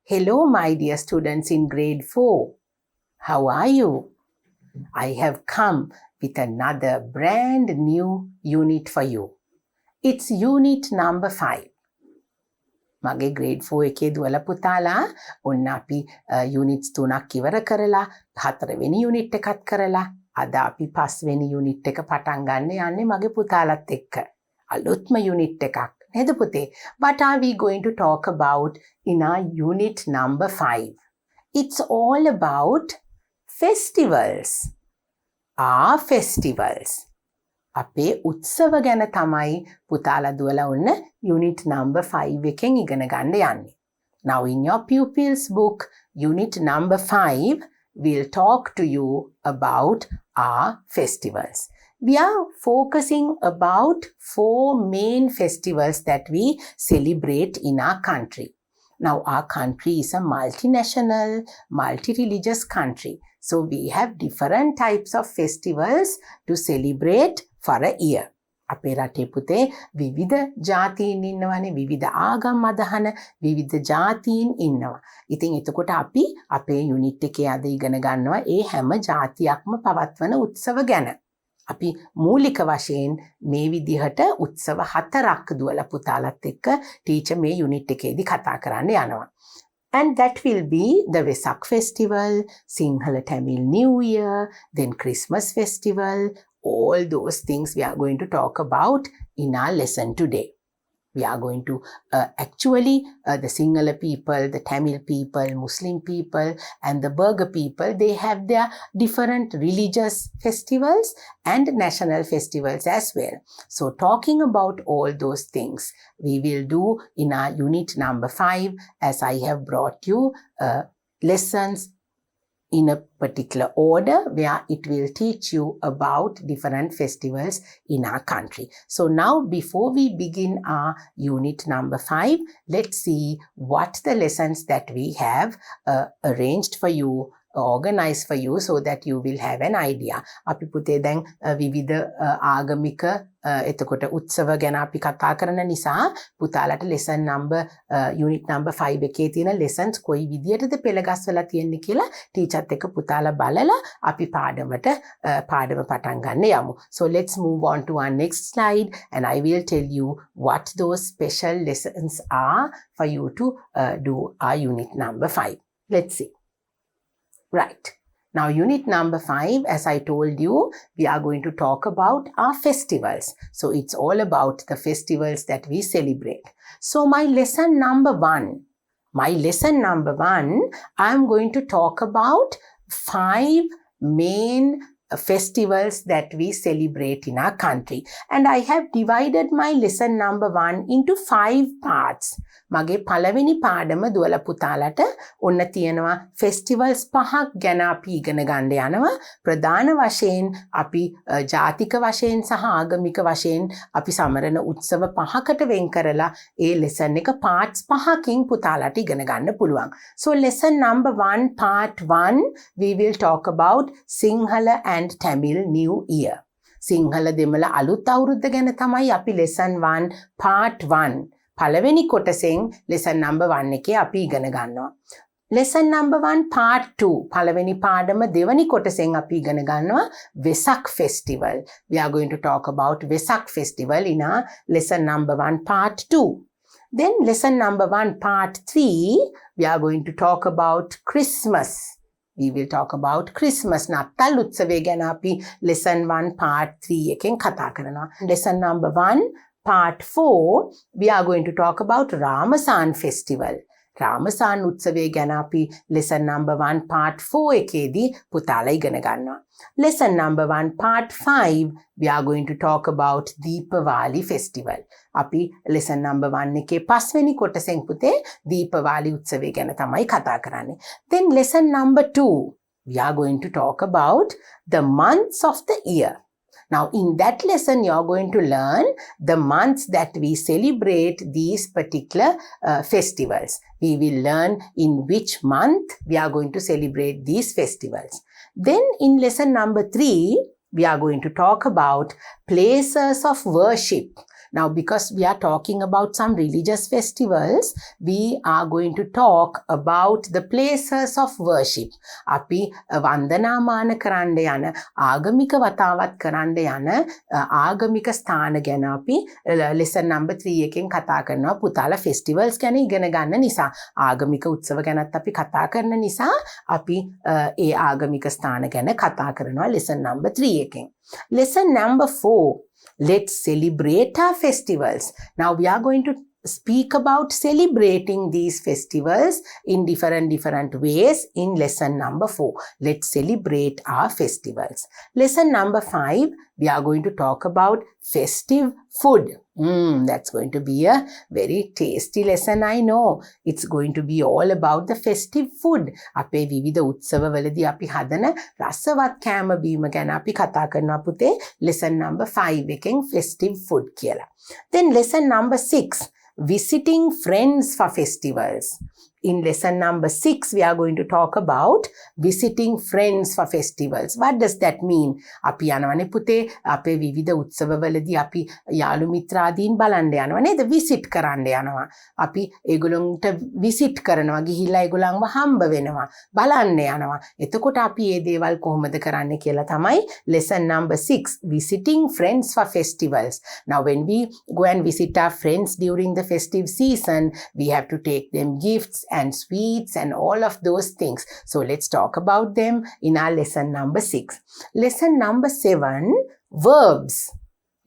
Hello, my dear students in grade 4. How are you? I have come with another brand new unit for you. It's unit number 5. මගේ grade 4 එකේ දුවලා පුතාලා ඔන්න අපි units 3ක් ඉවර කරලා 4 වෙනි unit එකත් කරලා අද අපි 5 වෙනි unit එක පටන් ගන්න යන්නේ මගේ පුතාලත් එක්ක. අලුත්ම unit එකක්. නේද පුතේ? What are we going to talk about in our unit number 5? It's all about festivals. Our festivals. අපේ උත්සව ගැන තමයි පුතාලා දුවලා ඔන්න unit number 5 එකෙන් ඉගෙන ගන්න යන්නේ. Now in your pupils book, unit number 5 will talk to you about our festivals. We are focusing about 4 main festivals that we celebrate in our country. Now our country is a multinational, multi-religious country. So we have different types of festivals to celebrate for a year. අපේ රටේ පුතේ විවිධ ජාතීන් ඉන්නවනේ විවිධ ආගම් අදහන විවිධ ජාතීන් ඉන්නවා. ඉතින් එතකොට අපි අපේ යුනිට් එකේ අද ඉගෙන ගන්නවා ඒ හැම ජාතියක්ම පවත්වන උත්සව ගැන. අපි මූලික වශයෙන් මේ විදිහට උත්සව 4ක් දුවලා පුතාලත් එක්ක ටීචර් මේ යුනිට් එකේදී කතා කරන්න යනවා. And that will be the Vesak festival, Sinhala Tamil New Year, then Christmas festival. All those things we are going to talk about in our lesson today. We are going to the Sinhala people, the Tamil people, Muslim people, and the Burgher people, they have their different religious festivals and national festivals as well. So talking about all those things, we will do in our unit number 5, as I have brought you lessons in a particular order where it will teach you about different festivals in our country. So now before we begin our unit number 5, let's see what the lessons that we have arranged for you, organized for you so that you will have an idea. අපි පුතේ දැන් විවිධ ආගමික එතකොට උත්සව ගැන අපි කතා කරන නිසා පුතාලට lesson number unit number 5 එකේ තියෙන lessons කොයි විදියටද පෙළ ගස්වලා තියෙන්නේ කියලා ටීචර්ත් එක්ක පුතාලා බලලා අපි පාඩම පටන් ගන්න යමු. So let's move on to our next slide and I will tell you what those special lessons are for you to do our unit number 5. Let's see. Right. Now, unit number 5, as I told you, we are going to talk about our festivals. So, it's all about the festivals that we celebrate. So, my lesson number 1, I'm going to talk about 5 main festivals that we celebrate in our country. And I have divided my lesson number 1 into 5 parts. මගේ පළවෙනි පාඩම දුවලා පුතාලට ඔන්න තියෙනවා festivals 5ක් ගැන අපි ඉගෙන ගන්න යනවා. ප්‍රධාන වශයෙන් අපි ජාතික වශයෙන් සහ ආගමික වශයෙන් අපි සමරන උත්සව 5කට වෙන් කරලා ඒ lesson එක parts 5කින් පුතාලට ඉගෙන ගන්න පුළුවන්. So lesson number 1, part 1, we will talk about Sinhala and Tamil New Year. Sinhala දෙමළ අලුත් අවුරුද්ද ගැන තමයි අපි lesson 1, part 1 පළවෙනි කොටසෙන් lesson number 1 එකේ අපි ඉගෙන ගන්නවා. lesson number 1 part 2 පළවෙනි පාඩම දෙවැනි කොටසෙන් අපි ඉගෙන ගන්නවා Vesak festival. We are going to talk about Vesak festival in our lesson number 1 part 2. Then lesson number 1 part 3 we are going to talk about Christmas. We will talk about Christmas. නත්තල් උත්සවය ගැන අපි lesson 1 part 3 එකෙන් කතා කරනවා. lesson number 1 part 4, we are going to talk about Ramasan festival. Ramasan උත්සවය ගැන අපි lesson number 1 part 4 එකේදී පුතාලා ඉගෙන ගන්නවා. lesson number 1 part 5, we are going to talk about Deepavali festival. අපි lesson number 1 එකේ 5 වෙනි කොටසෙන් පුතේ දීපවාලි උත්සවය ගැන තමයි කතා කරන්නේ. Then lesson number 2, we are going to talk about the months of the year. Now, in that lesson, you're going to learn the months that we celebrate these particular festivals. We will learn in which month we are going to celebrate these festivals. Then, in lesson number 3, we are going to talk about places of worship. Now, because we are talking about some religious festivals, we are going to talk about the places of worship. අපි වන්දනාමාන කරන්න යන ආගමික වතාවත් කරන්න යන ආගමික ස්ථාන ගැන අපි lesson number 3 එකෙන් කතා කරනවා. පුතාලා festivals ගැන ඉගෙන ගන්න නිසා, ආගමික උත්සව ගැනත් අපි කතා කරන නිසා අපි ඒ ආගමික ස්ථාන ගැන කතා කරනවා lesson number 3 එකෙන්. Lesson number 4, let's celebrate our festivals. Now we are going to speak about celebrating these festivals in different ways in lesson number 4. Let's celebrate our festivals. Lesson number 5, we are going to talk about festive food. That's going to be a very tasty lesson, I know. It's going to be all about the festive food. අපේ විවිධ උත්සවවලදී අපි හදන රසවත් කෑම බීම ගැන අපි කතා කරනවා පුතේ lesson number 5 එකෙන් festive food කියලා. Then lesson number 6, visiting friends for festivals. In lesson number 6, we are going to talk about visiting friends for festivals. What does that mean? අපි යනවනේ පුතේ අපේ විවිධ උත්සවවලදී අපි යාළු මිත්‍රාදීන් බලන්න යනවා නේද? visit කරන්න යනවා. අපි ඒගොල්ලන්ට visit කරනවා, ගිහිල්ලා ඒගොල්ලන්ව හම්බ වෙනවා, බලන්න යනවා. එතකොට අපි මේ දේවල් කොහොමද කරන්නේ කියලා තමයි lesson number 6, visiting friends for festivals. Now when we go and visit our friends during the festive season, we have to take them gifts and sweets and all of those things. So let's talk about them in our lesson number 6. Lesson number 7, verbs.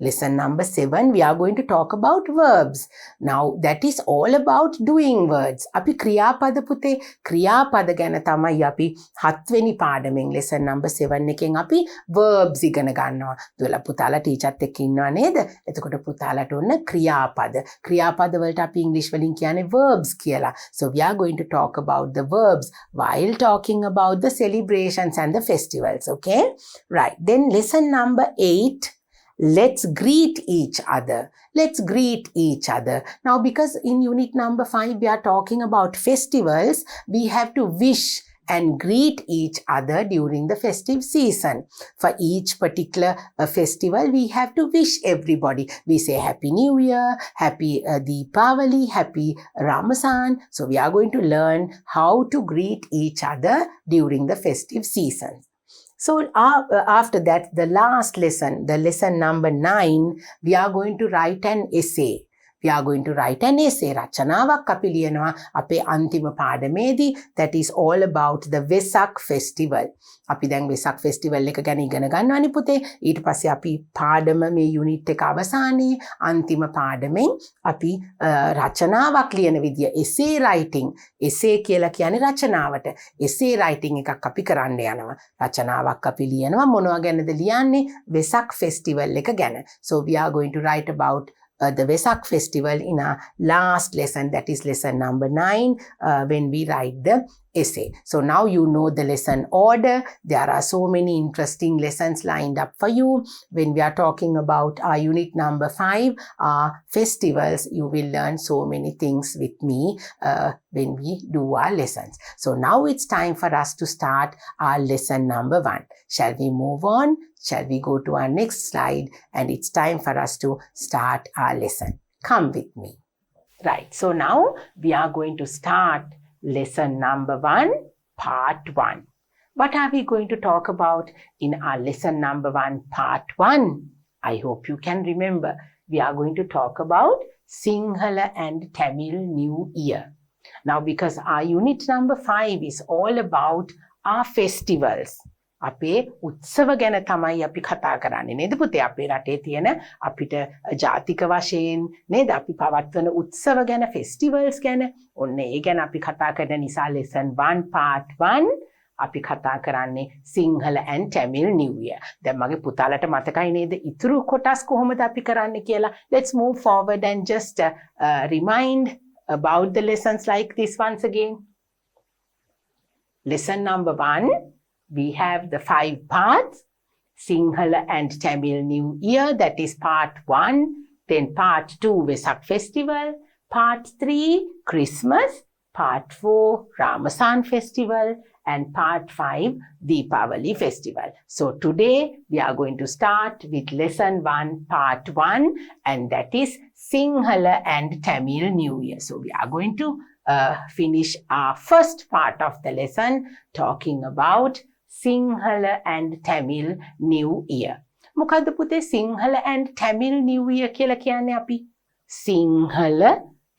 Lesson number 7, we are going to talk about verbs. Now, that is all about doing words. අපි ක්‍රියාපද පුතේ ක්‍රියාපද ගැන තමයි අපි 7 වෙනි පාඩමෙන් lesson number 7 එකෙන් අපි verbs ඉගෙන ගන්නවා. දුවලා පුතාලා ටීචර්ත් එක්ක ඉන්නවා නේද? එතකොට පුතාලාට ඔන්න ක්‍රියාපද වලට අපි ඉංග්‍රීසි වලින් කියන්නේ verbs කියලා. So we are going to talk about the verbs while talking about the celebrations and the festivals, okay? Right. Then lesson number 8, let's greet each other. Let's greet each other. Now, because in unit number 5, we are talking about festivals, we have to wish and greet each other during the festive season. For each particular festival, we have to wish everybody. We say Happy New Year, Happy Deepavali, Happy Ramazan. So we are going to learn how to greet each other during the festive season. So after that, the last lesson, the lesson number 9, we are going to write an essay. We are going to write an essay. රචනාවක් අපි ලියනවා අපේ අන්තිම පාඩමේදී. That is all about the Vesak festival. අපි දැන් Vesak festival එක ගැන ඉගෙන ගන්නවානේ පුතේ. ඊට පස්සේ අපි පාඩම මේ unit එක අවසානයේ අන්තිම පාඩමෙන් අපි රචනාවක් ලියන විදිය essay writing. essay කියලා කියන්නේ රචනාවට. essay writing එකක් අපි කරන්න යනවා. රචනාවක් අපි ලියනවා මොනවා ගැනද ලියන්නේ? Vesak festival එක ගැන. So we are going to write about the Vesak festival in our last lesson, that is lesson number 9, when we write the essay. So now you know the lesson order. There are so many interesting lessons lined up for you. When we are talking about our unit number 5, our festivals, you will learn so many things with me when we do our lessons. So now it's time for us to start our lesson number 1. Shall we move on? Shall we go to our next slide? And it's time for us to start our lesson. Come with me. Right. So now we are going to start lesson number 1, part 1. What are we going to talk about in our lesson number 1, part 1? I hope you can remember. We are going to talk about Sinhala and Tamil New Year. Now, because our unit number 5 is all about our festivals. අපේ උත්සව ගැන තමයි අපි කතා කරන්නේ නේද පුතේ? අපේ රටේ තියෙන අපිට ජාතික වශයෙන් නේද අපි පවත්වන උත්සව ගැන, ෆෙස්ටිවල්ස් ගැන, ඔන්න ඒ ගැන අපි කතා කරන නිසා lesson 1 part 1 අපි කතා කරන්නේ Sinhala and Tamil New Year. දැන් මගේ පුතාලට මතකයි නේද ඉතුරු කොටස් කොහොමද අපි කරන්නේ කියලා? Let's move forward and just remind about the lessons like this once again. Lesson number 1, we have the 5 parts, Sinhala and Tamil New Year, that is part 1. Then part 2, Vesak Festival. Part 3, Christmas. Part 4, Ramazan Festival. and part 5, Deepavali festival. So today we are going to start with lesson 1, part 1, and that is Sinhala and Tamil New Year. So we are going to finish our first part of the lesson talking about Sinhala and Tamil New Year. මොකද්ද පුතේ Sinhala and Tamil New Year කියලා කියන්නේ අපි? Sinhala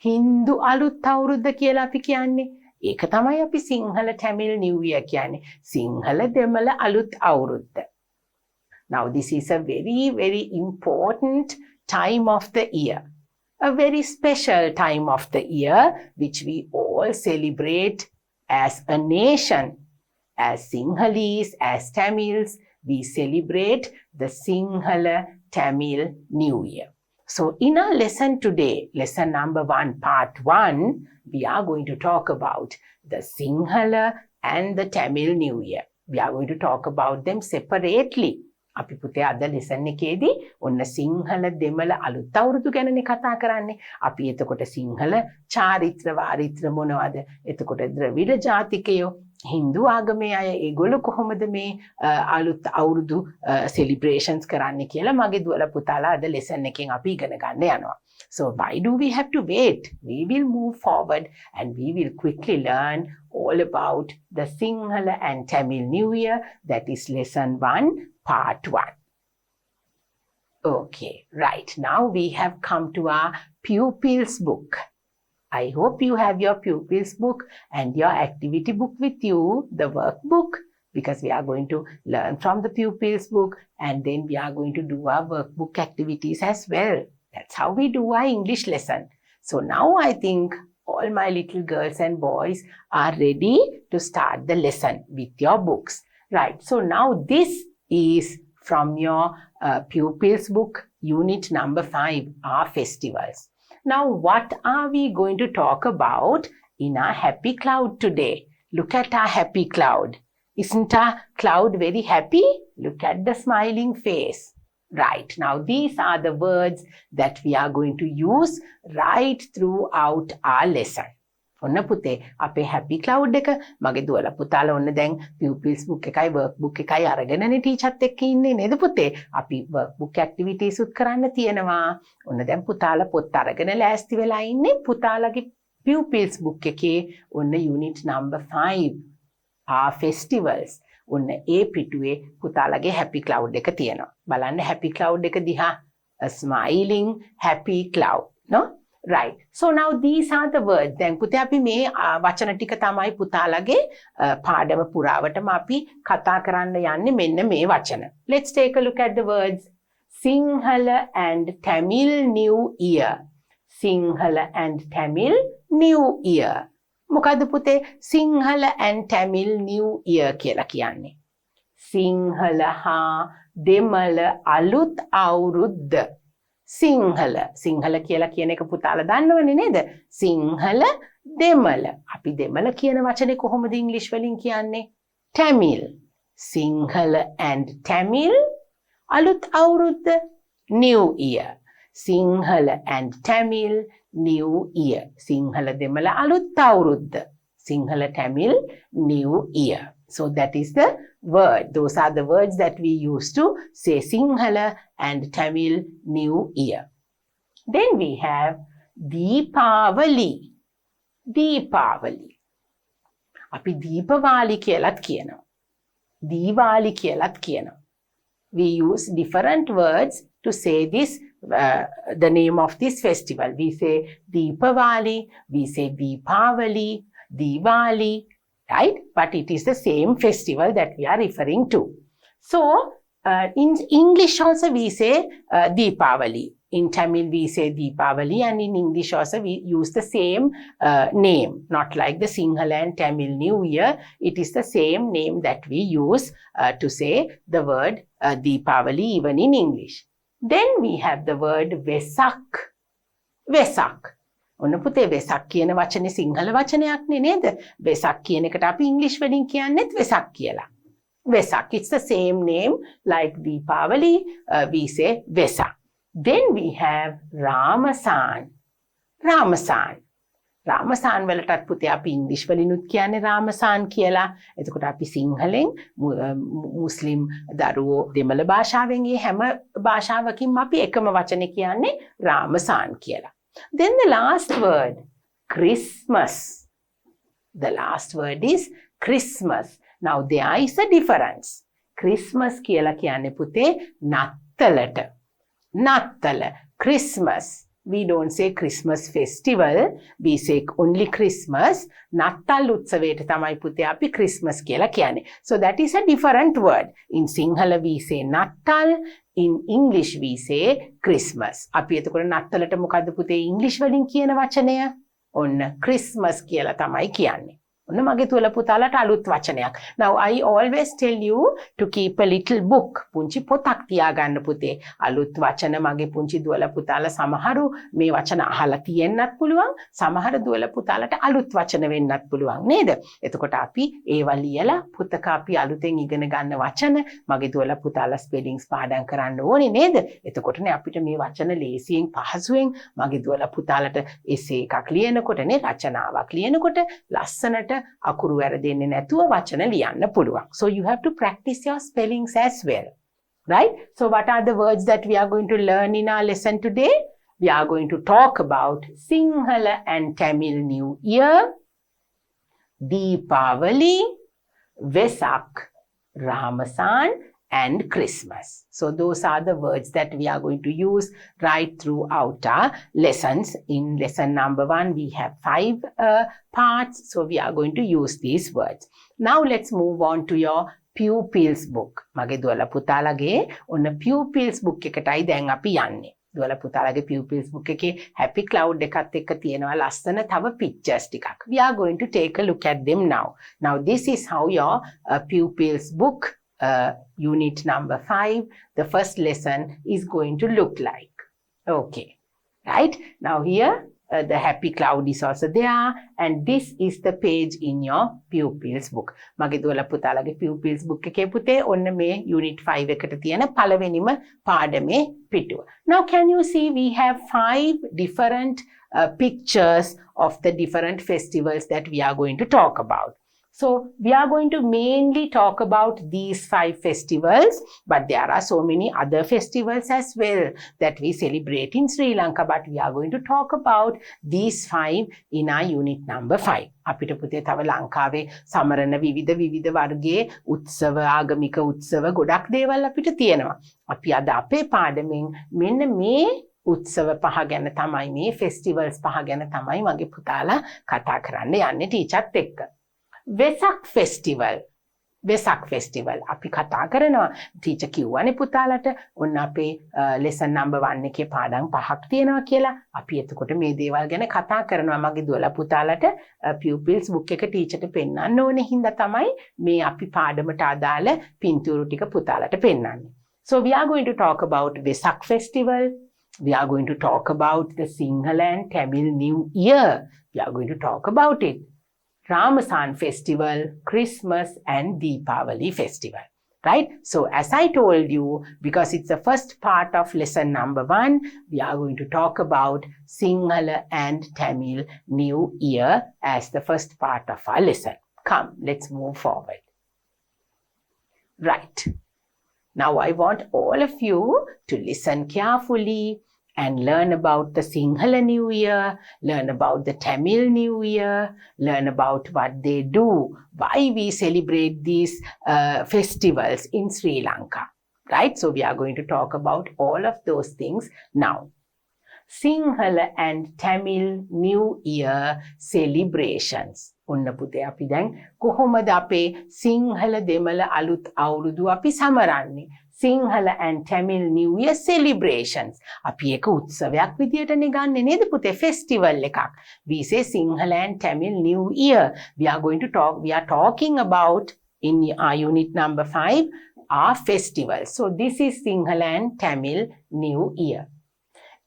Hindu අලුත් අවුරුද්ද කියලා අපි කියන්නේ. ඒක තමයි අපි Sinhala Tamil New Year කියන්නේ. Sinhala දෙමළ අලුත් අවුරුද්ද. Now this is a very, very important time of the year. A very special time of the year which we all celebrate as a nation. As Sinhalese, as Tamils, we celebrate the Sinhala Tamil New Year. So in our lesson today, lesson number 1, part 1, we are going to talk about the Sinhala and the Tamil New Year. We are going to talk about them separately. අපි පුතේ අද lesson එකේදී ඔන්න සිංහල දෙමළ අලුත් අවුරුදු ගැනනේ කතා කරන්නේ. අපි එතකොට සිංහල චාරිත්‍ර වාරිත්‍ර මොනවද? එතකොට ද්‍රවිඩ ජාතිකයෝ හින්දු ආගමේ අය ඒගොල්ලෝ කොහොමද මේ අලුත් අවුරුදු celebrations කරන්නේ කියලා මගේ දුවලා පුතාලා අද lesson එකෙන් අපි ඉගෙන ගන්න යනවා. So why do we have to wait? We will move forward and we will quickly learn all about the Sinhala and Tamil New Year. That is lesson 1, part 1. Okay, right. Now we have come to our pupils book. I hope you have your pupils book and your activity book with you, the workbook, because we are going to learn from the pupils book and then we are going to do our workbook activities as well. That's how we do our English lesson. So now I think all my little girls and boys are ready to start the lesson with your books. Right, so now this is from your pupils book, unit number 5, our festivals. Now, what are we going to talk about in our happy cloud today? Look at our happy cloud. Isn't our cloud very happy? Look at the smiling face. Right, now these are the words that we are going to use right throughout our lesson. ඔන්න පුතේ අපේ happy cloud එක මගේ දුවලා පුතාලා ඔන්න දැන් pupils book එකයි workbook එකයි අරගෙනනේ ටීචර්ත් එක්ක ඉන්නේ නේද පුතේ? අපි workbook activities උත් කරන්න තියෙනවා. ඔන්න දැන් පුතාලා පොත් අරගෙන ලෑස්ති වෙලා ඉන්නේ. පුතාලගේ pupils book එකේ ඔන්න unit number 5 our festivals. ඔන්න ඒ පිටුවේ පුතාලගේ happy cloud එක තියෙනවා. බලන්න happy cloud එක දිහා a smiling happy cloud, no? Right. So now these are the words. දැන් පුතේ අපි මේ වචන ටික තමයි පුතාලගේ පාඩම පුරාවටම අපි කතා කරන්න යන්නේ මෙන්න මේ වචන. Let's take a look at the words. Sinhala and Tamil New Year. Sinhala and Tamil New Year. මොකද්ද පුතේ Sinhala and Tamil New Year කියලා කියන්නේ? සිංහල හා දෙමළ අලුත් අවුරුද්ද. සිංහල කියලා කියන එක පුතාලා දන්නවනේ නේද? සිංහල දෙමළ. අපි දෙමළ කියන වචනේ කොහොමද ඉංග්‍රීසි වලින් කියන්නේ? Tamil. සිංහල and Tamil අලුත් අවුරුද්ද New Year. Sinhala and Tamil New Year. Sinhala දෙමළ අලුත් අවුරුද්ද. Sinhala Tamil New Year. So that is the word. Those are the words that we use to say Sinhala and Tamil New Year. Then we have Deepavali. Deepavali. අපි දීපවාලි කියලාත් කියනවා. දීවාලි කියලාත් කියනවා. We use different words to say this, the name of this festival. We say Deepavali, we say Deepavali, Diwali, right? But it is the same festival that we are referring to. So, in English also we say Deepavali. In Tamil we say Deepavali, and in English also we use the same name. Not like the Sinhala and Tamil New Year. It is the same name that we use to say the word Deepavali even in English. Then we have the word Vesak. Vesak. ඔන්න පුතේ වෙසක් කියන වචනේ සිංහල වචනයක් නේද? වෙසක් කියන එකට අපි ඉංග්‍රීසි වලින් කියන්නේත් වෙසක් කියලා. Vesak, it's the same name like Deepavali, we say Vesak. Then we have Ramasan. Ramasan. Ramazan වලටත් පුතේ අපි ඉංග්‍රීසි වලිනුත් කියන්නේ රාමසාන් කියලා. එතකොට අපි සිංහලෙන් මුස්ලිම් දරුවෝ දෙමළ භාෂාවෙන් මේ හැම භාෂාවකින්ම අපි එකම වචනේ කියන්නේ රාමසාන් කියලා. Then the last word, Christmas. The last word is Christmas. Now there is a difference. Christmas කියලා කියන්නේ පුතේ නත්තලට. නත්තල, Christmas. We don't say Christmas festival, we say only Christmas. නත්තල් උත්සවයට තමයි පුතේ අපි Christmas කියලා කියන්නේ. So that is a different word. In Sinhala we say නත්තල්, in English we say Christmas. අපි එතකොට නත්තලට මොකද්ද පුතේ ඉංග්‍රීසි වලින් කියන වචනය? ඔන්න Christmas කියලා තමයි කියන්නේ. ඔන්න මගේ තුල පුතාලට අලුත් වචනයක්. Now I always tell you to keep a little book. පුංචි පොතක් තියාගන්න පුතේ. අලුත් වචන මගේ පුංචි දුවල පුතාලා සමහරු මේ වචන අහලා තියෙන්නත් පුළුවන්. සමහර දුවල පුතාලට අලුත් වචන වෙන්නත් පුළුවන් නේද? එතකොට අපි ඒවා ලියලා පුතක අපි අලුතෙන් ඉගෙන ගන්න වචන මගේ දුවල පුතාලා ස්පෙලිංග්ස් පාඩම් කරන්න ඕනේ නේද? එතකොටනේ අපිට මේ වචන ලේසියෙන් පහසුවෙන් මගේ දුවල පුතාලට එසේ එකක් ලියනකොට නේ රචනාවක් ලියනකොට ලස්සනට අකුරු වැරදෙන්නේ නැතුව වචන ලියන්න පුළුවන්. So you have to practice your spellings as well. Right? So what are the words that we are going to learn in our lesson today? We are going to talk about Sinhala and Tamil New Year, Deepavali, Vesak, Ramasan, and Christmas. So those are the words that we are going to use right throughout our lessons. In lesson number 1, we have 5 parts. So we are going to use these words. Now let's move on to your pupils book. මගේ දුවලා පුතාලගේ ඔන්න pupils book එකටයි දැන් අපි යන්නේ. දුවලා පුතාලගේ pupils book එකේ happy cloud එකත් එක්ක තියෙනවා ලස්සන තව pictures ටිකක්. We are going to take a look at them now. Now this is how your pupils book unit number 5, the first lesson is going to look like. Okay, right? Now here the happy cloud is also there, and this is the page in your pupils book. මගේ දුවලා පුතාලගේ pupils book එකේ පුතේ ඔන්න මේ unit 5 එකට තියෙන පළවෙනිම පාඩමේ පිටුව. Now can you see we have 5 different pictures of the different festivals that we are going to talk about. So we are going to mainly talk about these 5 festivals, but there are so many other festivals as well that we celebrate in Sri Lanka, but we are going to talk about these 5 in our unit number 5. අපිට පුතේ තව ලංකාවේ සමරන විවිධ වර්ගයේ උත්සව ආගමික උත්සව ගොඩක් දේවල් අපිට තියෙනවා. අපි අද අපේ පාඩමෙන් මෙන්න මේ උත්සව පහ ගැන තමයි මේ festivals පහ ගැන තමයි මගේ පුතාලා කතා කරන්න යන්නේ ටීචර්ත් එක්ක. Vesak festival. Vesak festival. අපි කතා කරනවා ටීචර් කිව්වනේ පුතාලට ඔන්න අපේ lesson number 1 එකේ පාඩම් 5ක් තියෙනවා කියලා. අපි එතකොට මේ දේවල් ගැන කතා කරනවා මගේ දුවලා පුතාලට pupils book එක ටීචර්ට පෙන්නන්න ඕනේ හින්දා තමයි මේ අපි පාඩමට අදාළ පින්තූරු ටික පුතාලට පෙන්නන්නේ. So we are going to talk about Vesak festival. We are going to talk about the Sinhala and Tamil New Year. We are going to talk about it. Ramasan festival, Christmas and Deepavali festival, right? So as I told you, because it's the first part of lesson number 1, we are going to talk about Sinhala and Tamil New Year as the first part of our lesson. Come, let's move forward. Right. Now I want all of you to listen carefully and learn about the Sinhala New Year, learn about the Tamil New Year, learn about what they do, why we celebrate these festivals in Sri Lanka, right? So we are going to talk about all of those things now. Sinhala and Tamil New Year celebrations. ඔන්න පුතේ අපි දැන් කොහොමද අපේ සිංහල දෙමළ අලුත් අවුරුදු අපි සමරන්නේ? Sinhala and Tamil New Year celebrations. අපි ඒක උත්සවයක් විදියටනේ ගන්නෙ නේද පුතේ? festival එකක්. We say Sinhala and Tamil New Year. We are talking about in our unit number 5 our festivals. So this is Sinhala and Tamil New Year.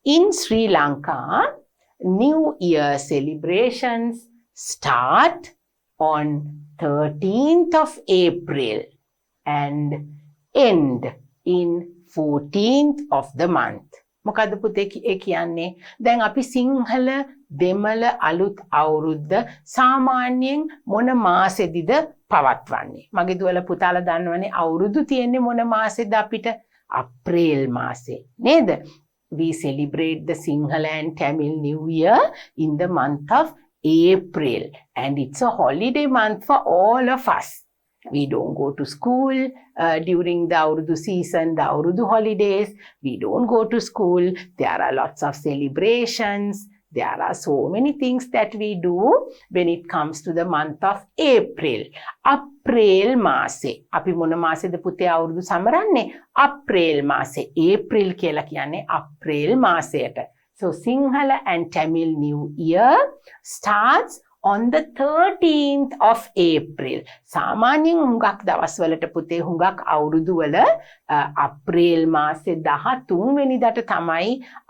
In Sri Lanka, New Year celebrations start on 13th of April and end in 14th of the month. මොකද්ද පුතේ ඒ කියන්නේ? දැන් අපි සිංහල දෙමළ අලුත් අවුරුද්ද සාමාන්‍යයෙන් මොන මාසෙදිද පවත්වන්නේ? මගේ දුවලා පුතාලා දන්නවනේ අවුරුදු තියෙන්නේ මොන මාසෙද අපිට? අප්‍රේල් මාසේ නේද? We celebrate the Sinhala and Tamil New Year in the month of April, and it's a holiday month for all of us. We don't go to school during the Aurudu season, the Aurudu holidays. We don't go to school. There are lots of celebrations. There are so many things that we do when it comes to the month of April. April මාසේ. අපි මොන මාසෙද පුතේ අවුරුදු සමරන්නේ? April මාසේ. April කියලා කියන්නේ April මාසයට. So Sinhala and Tamil New Year starts on the 13th of April. සාමාන්‍යයෙන් හුඟක් දවස්වලට පුතේ හුඟක් අවුරුදු වල අප්‍රේල් මාසේ 13 වෙනිදාට තමයි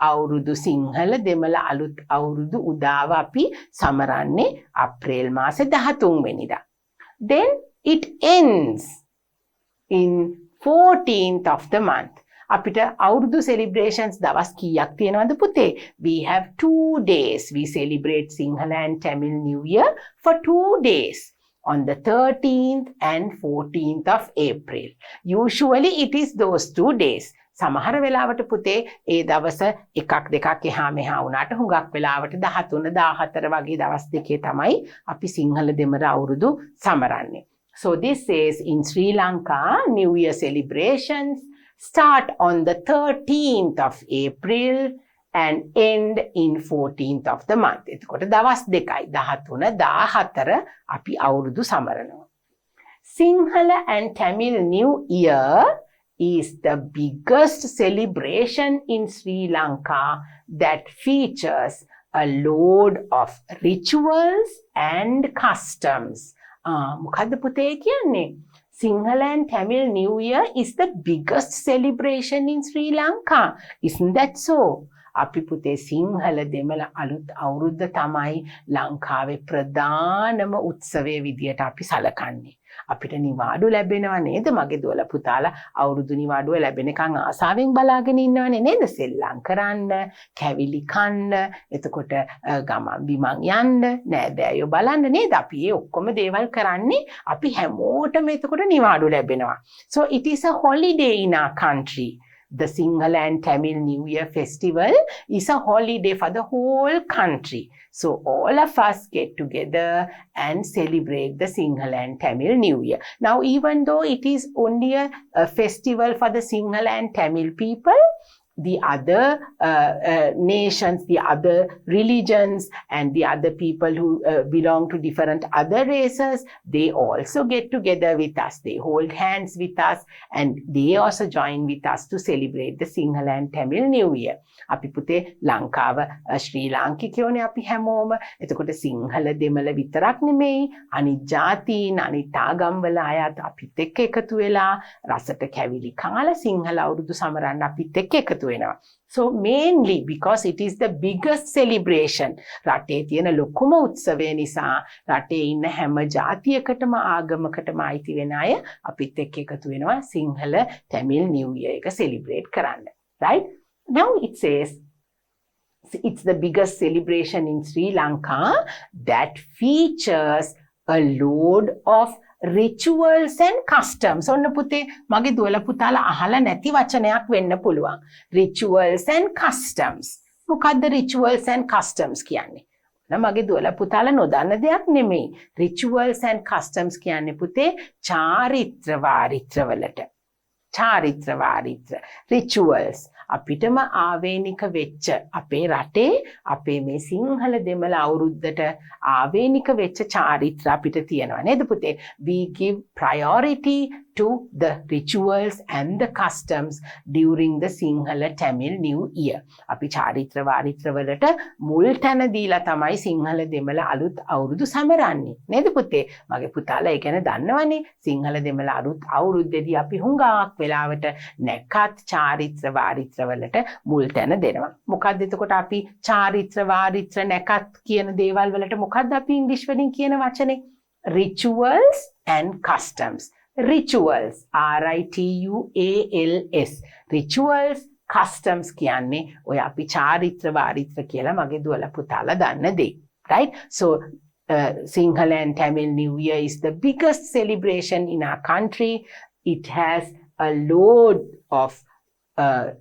අවුරුදු සිංහල දෙමළ අලුත් අවුරුදු උදාව අපි සමරන්නේ අප්‍රේල් මාසේ 13 වෙනිදා. Then it ends in 14th of the month. අපිට අවුරුදු celebrations දවස් කීයක් තියෙනවද පුතේ? We have 2 days. We celebrate Sinhala and Tamil New Year for 2 days on the 13th and 14th of April. Usually it is those 2 days. සමහර වෙලාවට පුතේ ඒ දවස එකක් දෙකක් එහා මෙහා වුණාට හුඟක් වෙලාවට 13 14 වගේ දවස් දෙකේ තමයි අපි සිංහල දෙමළ අවුරුදු සමරන්නේ. So this says in Sri Lanka, New Year celebrations start on the 13th of April and end in 14th of the month. එතකොට දවස් දෙකයි 13 14 අපි අවුරුදු සමරනවා. Sinhala and Tamil New Year is the biggest celebration in Sri Lanka that features a load of rituals and customs. මොකද්ද පුතේ කියන්නේ? Sinhala and Tamil New Year is the biggest celebration in Sri Lanka. Isn't that so? අපි පුතේ සිංහල දෙමළ අලුත් අවුරුද්ද තමයි ලංකාවේ ප්‍රධානම උත්සවයේ විදියට අපි සලකන්නේ. අපිට නිවාඩු ලැබෙනවා නේද? මගේ දුවලා පුතාලා අවුරුදු නිවාඩුව ලැබෙනකන් ආසාවෙන් බලාගෙන ඉන්නවනේ නේද? සෙල්ලම් කරන්න, කැවිලි කන්න, එතකොට ගමන් බිමන් යන්න, නෑදෑයෝ බලන්න නේද? අපි මේ ඔක්කොම දේවල් කරන්නේ අපි හැමෝටම එතකොට නිවාඩු ලැබෙනවා. So it is a holiday in our country. The Sinhala and Tamil New Year festival is a holiday for the whole country. So all of us get together and celebrate the Sinhala and Tamil New Year. Now, even though it is only a festival for the Sinhala and Tamil people, the other nations, the other religions, and the other people who belong to different other races, they also get together with us. They hold hands with us and they also join with us to celebrate the Sinhala and Tamil New Year. අපි පුතේ ලංකාව ශ්‍රී ලාංකිකයෝනේ අපි හැමෝම. එතකොට සිංහල දෙමළ විතරක් නෙමෙයි අනිත් ජාතීන් අනිත් ආගම්වල අයත් අපිත් එක්ක එකතු වෙලා රසට කැවිලි කාලා සිංහල අවුරුදු සමරන්න අපිත් එක්ක එකතු වෙනවා. So mainly because it is the biggest celebration. රටේ තියෙන ලොකුම උත්සවය නිසා රටේ ඉන්න හැම ජාතියකටම ආගමකටම අයිති වෙන අය අපිත් එක්ක එකතු වෙනවා සිංහල Tamil New Year එක celebrate කරන්න. Right? Now it says it's the biggest celebration in Sri Lanka that features a load of rituals and customs. ඔන්න පුතේ මගේ දුවලා පුතාලා අහලා නැති වචනයක් වෙන්න පුළුවන්. Rituals and customs. මොකද්ද rituals and customs කියන්නේ? මගේ දුවලා පුතාලා නොදන්න දෙයක් නෙමෙයි. Rituals and customs කියන්නේ පුතේ චාරිත්‍ර වාරිත්‍ර වලට. චාරිත්‍ර වාරිත්‍ර. Rituals. අපිටම ආවේනික වෙච්ච අපේ රටේ අපේ මේ සිංහල දෙමළ අවුරුද්දට ආවේනික වෙච්ච චාරිත්‍ර අපිට තියෙනවා නේද පුතේ? We give priority to the rituals and the customs during the Sinhala Tamil New Year. අපි චාරිත්‍ර වාරිත්‍ර වලට මුල් තැන දීලා තමයි සිංහල දෙමළ අලුත් අවුරුදු සමරන්නේ නේද පුතේ? මගේ පුතාලා ඒ කියන්නේ දන්නවනේ සිංහල දෙමළ අලුත් අවුරුද්දේදී අපි හුඟක් වෙලාවට නැකත් චාරිත්‍ර වාරිත්‍ර වලට මුල් තැන දෙනවා. මොකද්ද එතකොට අපි චාරිත්‍ර වාරිත්‍ර නැකත් කියන දේවල් වලට මොකද්ද අපි ඉංග්‍රීසි වලින් කියන වචනේ? Rituals and customs. Rituals, R-I-T-U-A-L-S. Rituals, customs කියන්නේ ඔය අපි චාරිත්‍ර වාරිත්‍ර කියලා මගේ දුවලා පුතාලා දන්න දේ. Right? So Sinhala and Tamil New Year is the biggest celebration in our country. It has a load of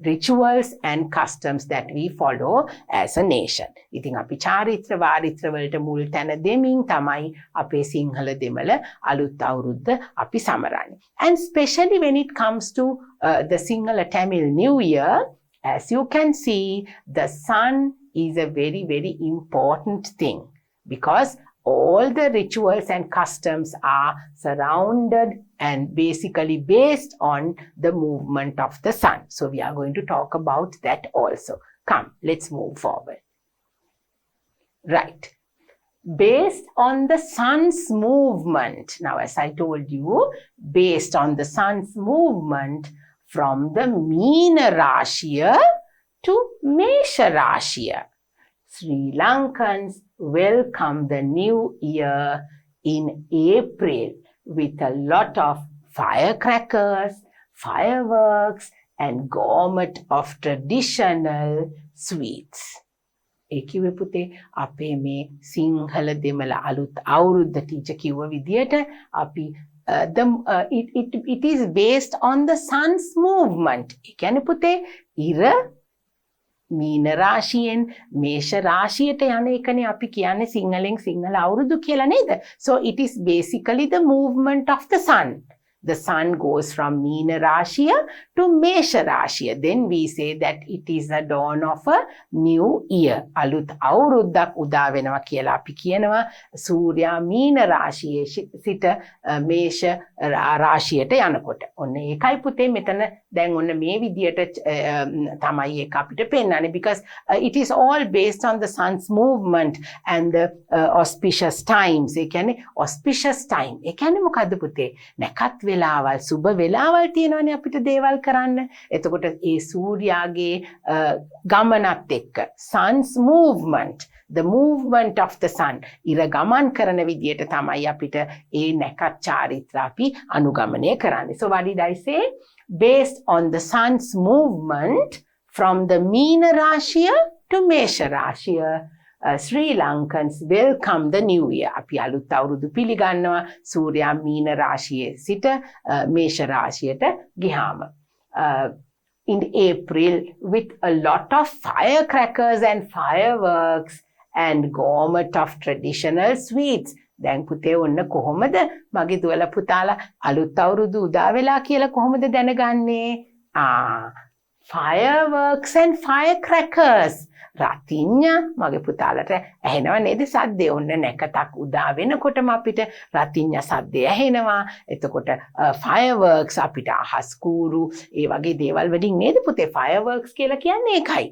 rituals and customs that we follow as a nation. ඉතින් අපි චාරිත්‍ර වාරිත්‍ර වලට මුල් තැන දෙමින් තමයි අපේ සිංහල දෙමළ අලුත් අවුරුද්ද අපි සමරන්නේ. And especially when it comes to the Sinhala Tamil New Year, as you can see, the sun is a very, very important thing because all the rituals and customs are surrounded and basically based on the movement of the sun. So we are going to talk about that also. Come, let's move forward. Right. Based on the sun's movement. Now, as I told you, based on the sun's movement from the Meena Rashiya to Mesha Rashiya, Sri Lankans welcome the new year in April with a lot of firecrackers, fireworks, and gourmet of traditional sweets. ඒකිවේ පුතේ අපේ මේ සිංහල දෙමළ අලුත් අවුරුද්ද teacher කිව්ව විදියට අපි it is based on the sun's movement. ඒ කියන්නේ පුතේ ඉර මීන රාශියෙන් මේෂ රාශියට යන එකනේ අපි කියන්නේ සිංහලෙන් සිංහල අවුරුදු කියලා නේද? So it is basically the movement of the sun. The sun goes from Meena Rashiya to Mesha Rashiya. Then we say that it is the dawn of a new year. අලුත් අවුරුද්දක් උදා වෙනවා කියලා අපි කියනවා. සූර්යා මීන රාශියේ සිට මේෂ රාශියට යනකොට. ඔන්න ඒකයි පුතේ මෙතන දැන් ඔන්න මේ විදියට තමයි ඒක අපිට පෙන්වන්නේ because it is all based on the sun's movement and the auspicious times. ඒ කියන්නේ auspicious time. ඒ කියන්නේ මොකද්ද පුතේ? නැකත් වෙලාවල් සුබ වෙලාවල් තියෙනවානේ අපිට දේවල් කරන්න. එතකොට ඒ සූර්යාගේ ගමනත් එක්ක sun's movement, the movement of the sun, ඉර ගමන් කරන විදියට තමයි අපිට ඒ නැකත් චාරිත්‍ර අපි අනුගමනය කරන්නේ. So what did I say? Based on the sun's movement from the Meena Rashiya to Mesha Rashiya, Sri Lankans welcome the new year. අපි අලුත් අවුරුදු පිළිගන්නවා සූර්යා මීන රාශියේ සිට මේෂ රාශියට ගියාම. In April with a lot of firecrackers and fireworks and gourmet of traditional sweets. දැන් පුතේ ඔන්න කොහොමද මගේ දුවලා පුතාලා අලුත් අවුරුදු උදා වෙලා කියලා කොහොමද දැනගන්නේ? Fireworks and firecrackers. රතිඤ්ඤා මගේ පුතාලට ඇහෙනව නේද සද්දේ? ඔන්න නැකතක් උදා වෙනකොටම අපිට රතිඤ්ඤා සද්දේ ඇහෙනවා. එතකොට fireworks අපිට අහස් කූරු ඒ වගේ දේවල් වලින් නේද පුතේ fireworks කියලා කියන්නේ ඒකයි.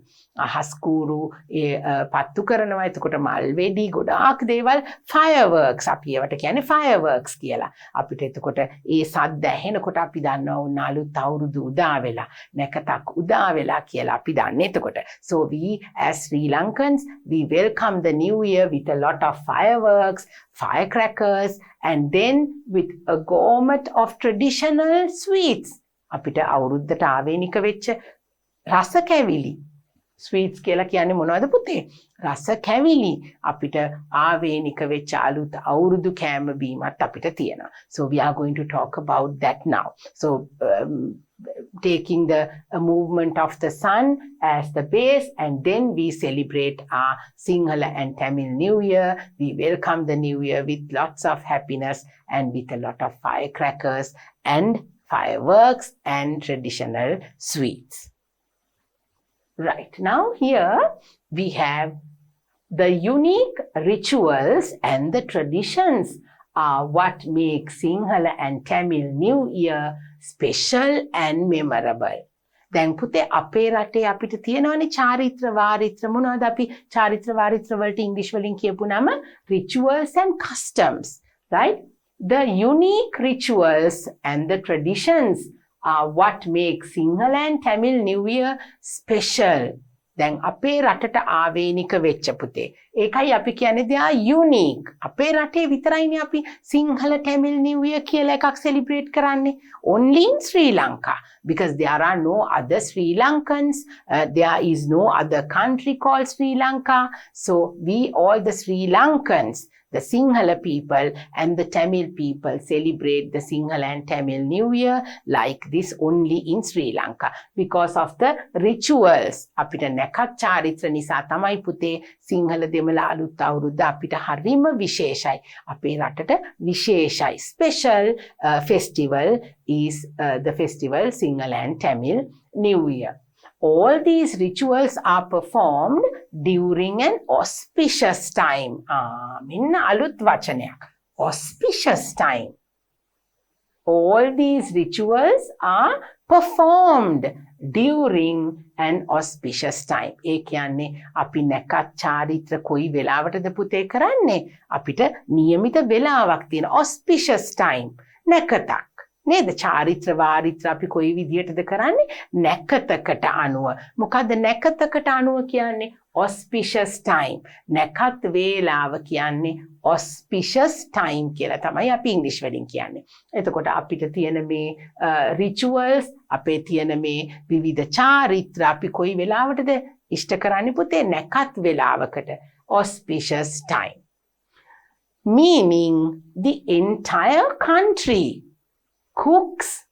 අහස් කූරු ඒ පත්තු කරනවා. එතකොට මල් වෙඩි ගොඩාක් දේවල් fireworks අපි ඒවට කියන්නේ fireworks කියලා. අපිට එතකොට ඒ සද්ද ඇහෙනකොට අපි දන්නවා උන් අලුත් අවුරුදු උදා වෙලා නැකතක් උදා වෙලා කියලා අපි දන්නේ එතකොට. So we as Sri Lankans, we welcome the new year with a lot of fireworks, firecrackers, and then with a gourmet of traditional sweets. අපිට අවුරුද්දට ආවේනික වෙච්ච රස කැවිලි. Sweets කියලා කියන්නේ මොනවද පුතේ? රස කැවිලි. අපිට ආවේනික වෙච්ච අලුත් අවුරුදු කෑම බීමත් අපිට තියෙනවා. So we are going to talk about that now. So taking the movement of the sun as the base, and then we celebrate our Sinhala and Tamil New Year. We welcome the new year with lots of happiness and with a lot of firecrackers and fireworks and traditional sweets. Right, now here we have the unique rituals and the traditions are what make Sinhala and Tamil New Year special and memorable. දැන් පුතේ අපේ රටේ අපිට තියෙනවනේ චාරිත්‍ර වාරිත්‍ර මොනවද අපි චාරිත්‍ර වාරිත්‍ර වලට ඉංග්‍රීසි වලින් කියපු නම rituals and customs, right? The unique rituals and the traditions are what make Sinhala and Tamil New Year special. දැන් අපේ රටට ආවේනික වෙච්ච පුතේ ඒකයි අපි කියන්නේ they are unique. අපේ රටේ විතරයිනේ අපි සිංහල Tamil New Year කියලා එකක් celebrate කරන්නේ. Only in Sri Lanka. Because there are no other Sri Lankans. There is no other country called Sri Lanka. So we all the Sri Lankans, the Sinhala people and the Tamil people celebrate the Sinhala and Tamil New Year like this only in Sri Lanka because of the rituals. අපිට නැකත් චාරිත්‍ර නිසා තමයි පුතේ සිංහල දෙමළ අලුත් අවුරුද්ද අපිට හරිම විශේෂයි. අපේ රටට විශේෂයි. Special festival is the festival Sinhala and Tamil New Year. All these rituals are performed during an auspicious time. මෙන්න අලුත් වචනයක්. Auspicious time. All these rituals are performed during an auspicious time. ඒ කියන්නේ අපි නැකත් චාරිත්‍ර කොයි වෙලාවටද පුතේ කරන්නේ? අපිට නියමිත වෙලාවක් තියෙන auspicious time. නැකතක්. නේද? චාරිත්‍ර වාරිත්‍ර අපි කොයි විදියටද කරන්නේ? නැකතකට අනුව. මොකද්ද නැකතකට අනුව කියන්නේ? auspicious time. නැකත් වේලාව කියන්නේ auspicious time කියලා තමයි අපි ඉංග්‍රීසි වලින් කියන්නේ. එතකොට අපිට තියෙන මේ rituals, අපේ තියෙන මේ විවිධ චාරිත්‍ර අපි කොයි වෙලාවටද ඉෂ්ට කරන්නේ පුතේ? නැකත් වේලාවකට. auspicious time. Meaning the entire country cooks,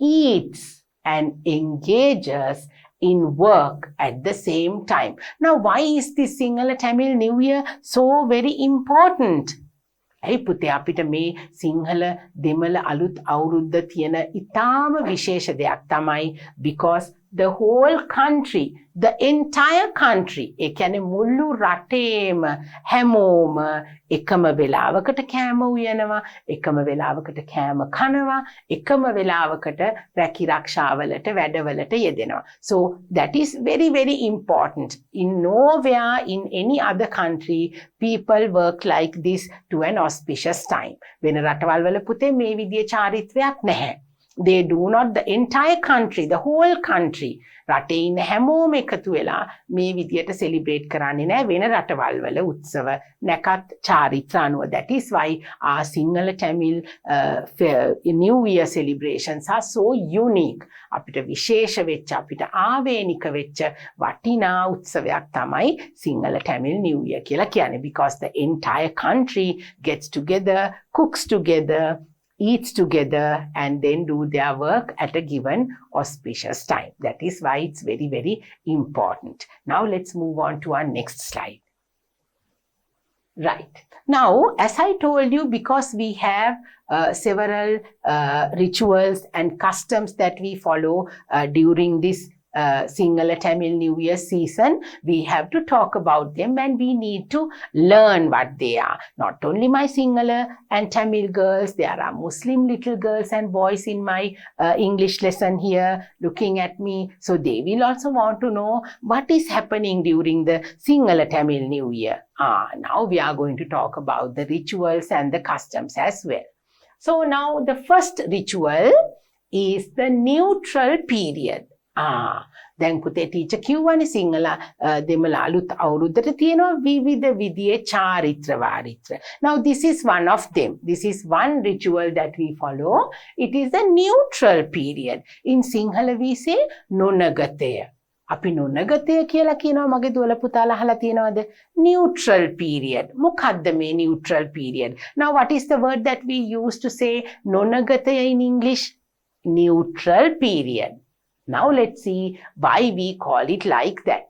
eats, and engages in work at the same time. Now, why is this Sinhala Tamil New Year so very important? ඇයි පුතේ අපිට මේ සිංහල දෙමළ අලුත් අවුරුද්ද තියෙන ඉතාම විශේෂ දෙයක් තමයි because the whole country, the entire country, ඒ කියන්නේ මුළු රටේම හැමෝම එකම වෙලාවකට කෑම උයනවා, එකම වෙලාවකට කෑම කනවා, එකම වෙලාවකට රැකී රක්ෂාවලට වැඩවලට යෙදෙනවා. So that is very very important. In nowhere in any other country people work like this to an auspicious time. වෙන රටවල් වල පුතේ මේ විදිහේ චාරිත්‍රයක් නැහැ. They do not, the entire country, the whole country, රටේ ඉන්න හැමෝම එකතු වෙලා මේ විදියට celebrate කරන්නේ නැහැ වෙන රටවල් වල උත්සව නැකත් චාරිත්‍ර අනුව. That is why our Sinhala Tamil New Year celebrations are so unique. අපිට විශේෂ වෙච්ච අපිට ආවේනික වෙච්ච වටිනා උත්සවයක් තමයි Sinhala Tamil New Year කියලා කියන්නේ. Because the entire country gets together, cooks together, eats together and then do their work at a given auspicious time. That is why it's very very important. Now let's move on to our next slide. Right. Now, as I told you, because we have several rituals and customs that we follow during this Sinhala Tamil New Year season, we have to talk about them and we need to learn what they are. Not only my Sinhala and Tamil girls, there are Muslim little girls and boys in my English lesson here looking at me. So they will also want to know what is happening during the Sinhala Tamil New Year. Now we are going to talk about the rituals and the customs as well. So now the first ritual is the neutral period. දැන් පුතේ teacher කිව්වනේ සිංහල දෙමළ අලුත් අවුරුද්දට තියෙනවා විවිධ විදිහේ චාරිත්‍ර වාරිත්‍ර. Now this is one of them. This is one ritual that we follow. It is the neutral period. In Sinhala we say නොනගතය. අපි නොනගතය කියලා කියනවා. මගේ දුවල පුතාලා අහලා තියෙනවද? Neutral period. මොකක්ද මේ neutral period? Now what is the word that we use to say නොනගතය in English? Neutral period. Now let's see why we call it like that.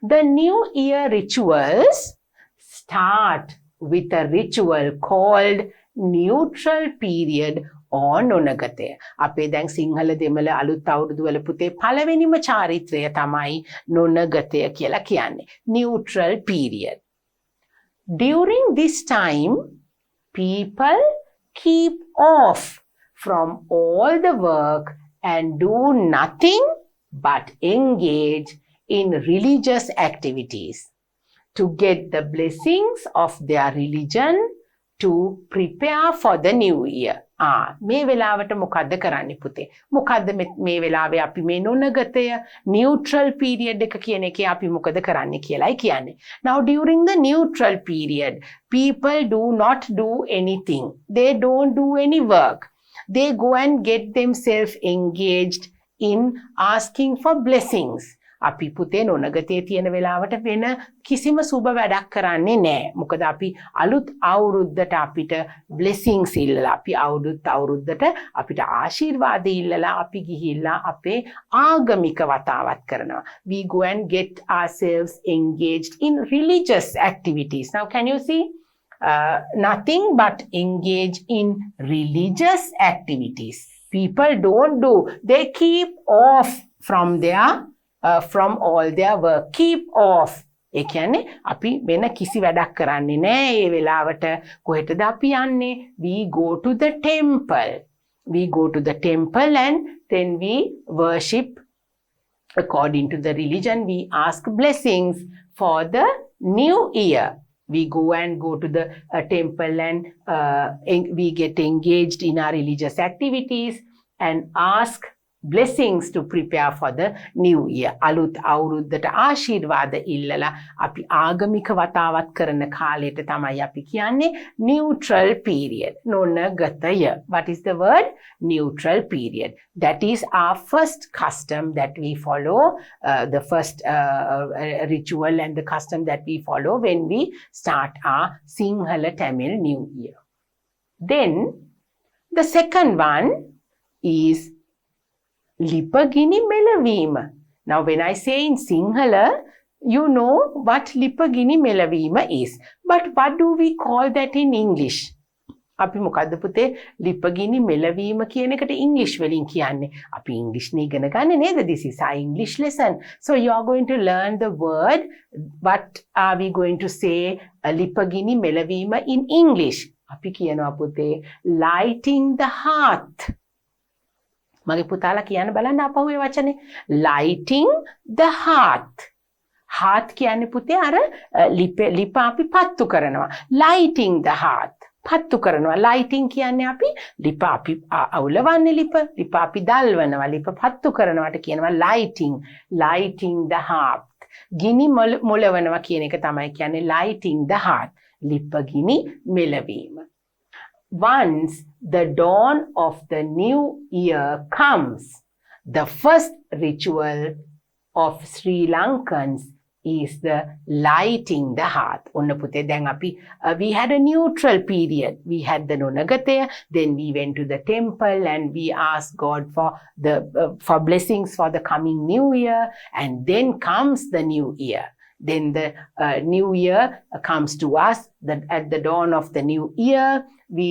The New Year rituals start with a ritual called neutral period or නොනගතය. අපේ දැන් සිංහල දෙමළ අලුත් අවුරුදු වල පුතේ පළවෙනිම චාරිත්‍රය තමයි නොනගතය කියලා කියන්නේ. Neutral period. During this time, people keep off from all the work and do nothing but engage in religious activities to get the blessings of their religion to prepare for the new year. මේ වෙලාවට මොකද්ද කරන්නේ පුතේ? මොකද්ද මේ වෙලාවේ අපි මේ නොනගතය neutral period එක කියන එකේ අපි මොකද කරන්නේ කියලායි කියන්නේ. Now during the neutral period, people do not do anything. They don't do any work. They go and get themselves engaged in asking for blessings. අපි පුතේ නොනගතේ තියෙන වෙලාවට වෙන කිසිම සුබ වැඩක් කරන්නේ නැහැ. මොකද අපි අලුත් අවුරුද්දට අපිට blessings ඉල්ලලා අපි අවුරුද්දට අපිට ආශිර්වාද ඉල්ලලා අපි ගිහිල්ලා අපේ ආගමික වතාවත් කරනවා. We go and get ourselves engaged in religious activities. Now can you see? Nothing but engage in religious activities. People don't do. They keep off from all their work. Keep off. ඒ කියන්නේ අපි වෙන කිසි වැඩක් කරන්නේ නැහැ. ඒ වෙලාවට කොහෙටද අපි යන්නේ? We go to the temple. We go to the temple and then we worship according to the religion. We ask blessings for the new year. We go to the temple and we get engaged in our religious activities and ask blessings to prepare for the new year. අලුත් අවුරුද්දට ආශිර්වාද ඉල්ලලා අපි ආගමික වතාවත් කරන කාලයට තමයි අපි කියන්නේ neutral period. නොනගතය. What is the word? Neutral period. That is our first custom that we follow, the first ritual and the custom that we follow when we start our Sinhala Tamil New Year. Then the second one is Lipagini Melavima. Now when I say in Sinhala, you know what Lipagini Melavima is. But what do we call that in English? අපි මොකද්ද පුතේ ලිපගිනි මෙලවීම කියන එකට ඉංග්‍රීසි වලින් කියන්නේ. අපි ඉංග්‍රීසි නේ ඉගෙන ගන්න නේද? This is our English lesson. So you are going to learn the word. What are we going to say ලිපගිනි මෙලවීම in English? අපි කියනවා පුතේ lighting the hearth. මගේ පුතාලා කියන්න බලන්න අපහු ඒ වචනේ lighting the hearth. hearth කියන්නේ පුතේ අර ලිප අපි පත්තු කරනවා. lighting the hearth. පත්තු කරනවා. lighting කියන්නේ අපි ලිප අපි අවුලවන්නේ ලිප අපි දල්වනවා. ලිප පත්තු කරනවාට කියනවා lighting the hearth. ගිනි මොලවනවා කියන එක තමයි කියන්නේ lighting the hearth. ලිප ගිනි මෙලවීම. Once the dawn of the new year comes, the first ritual of Sri Lankans is the lighting the hearth. Onna puthe දැන් අපි we had a neutral period. We had the nonagataya, then we went to the temple and we asked God for blessings for the coming new year, and then comes the new year. Then the new year comes to us. At the dawn of the new year, we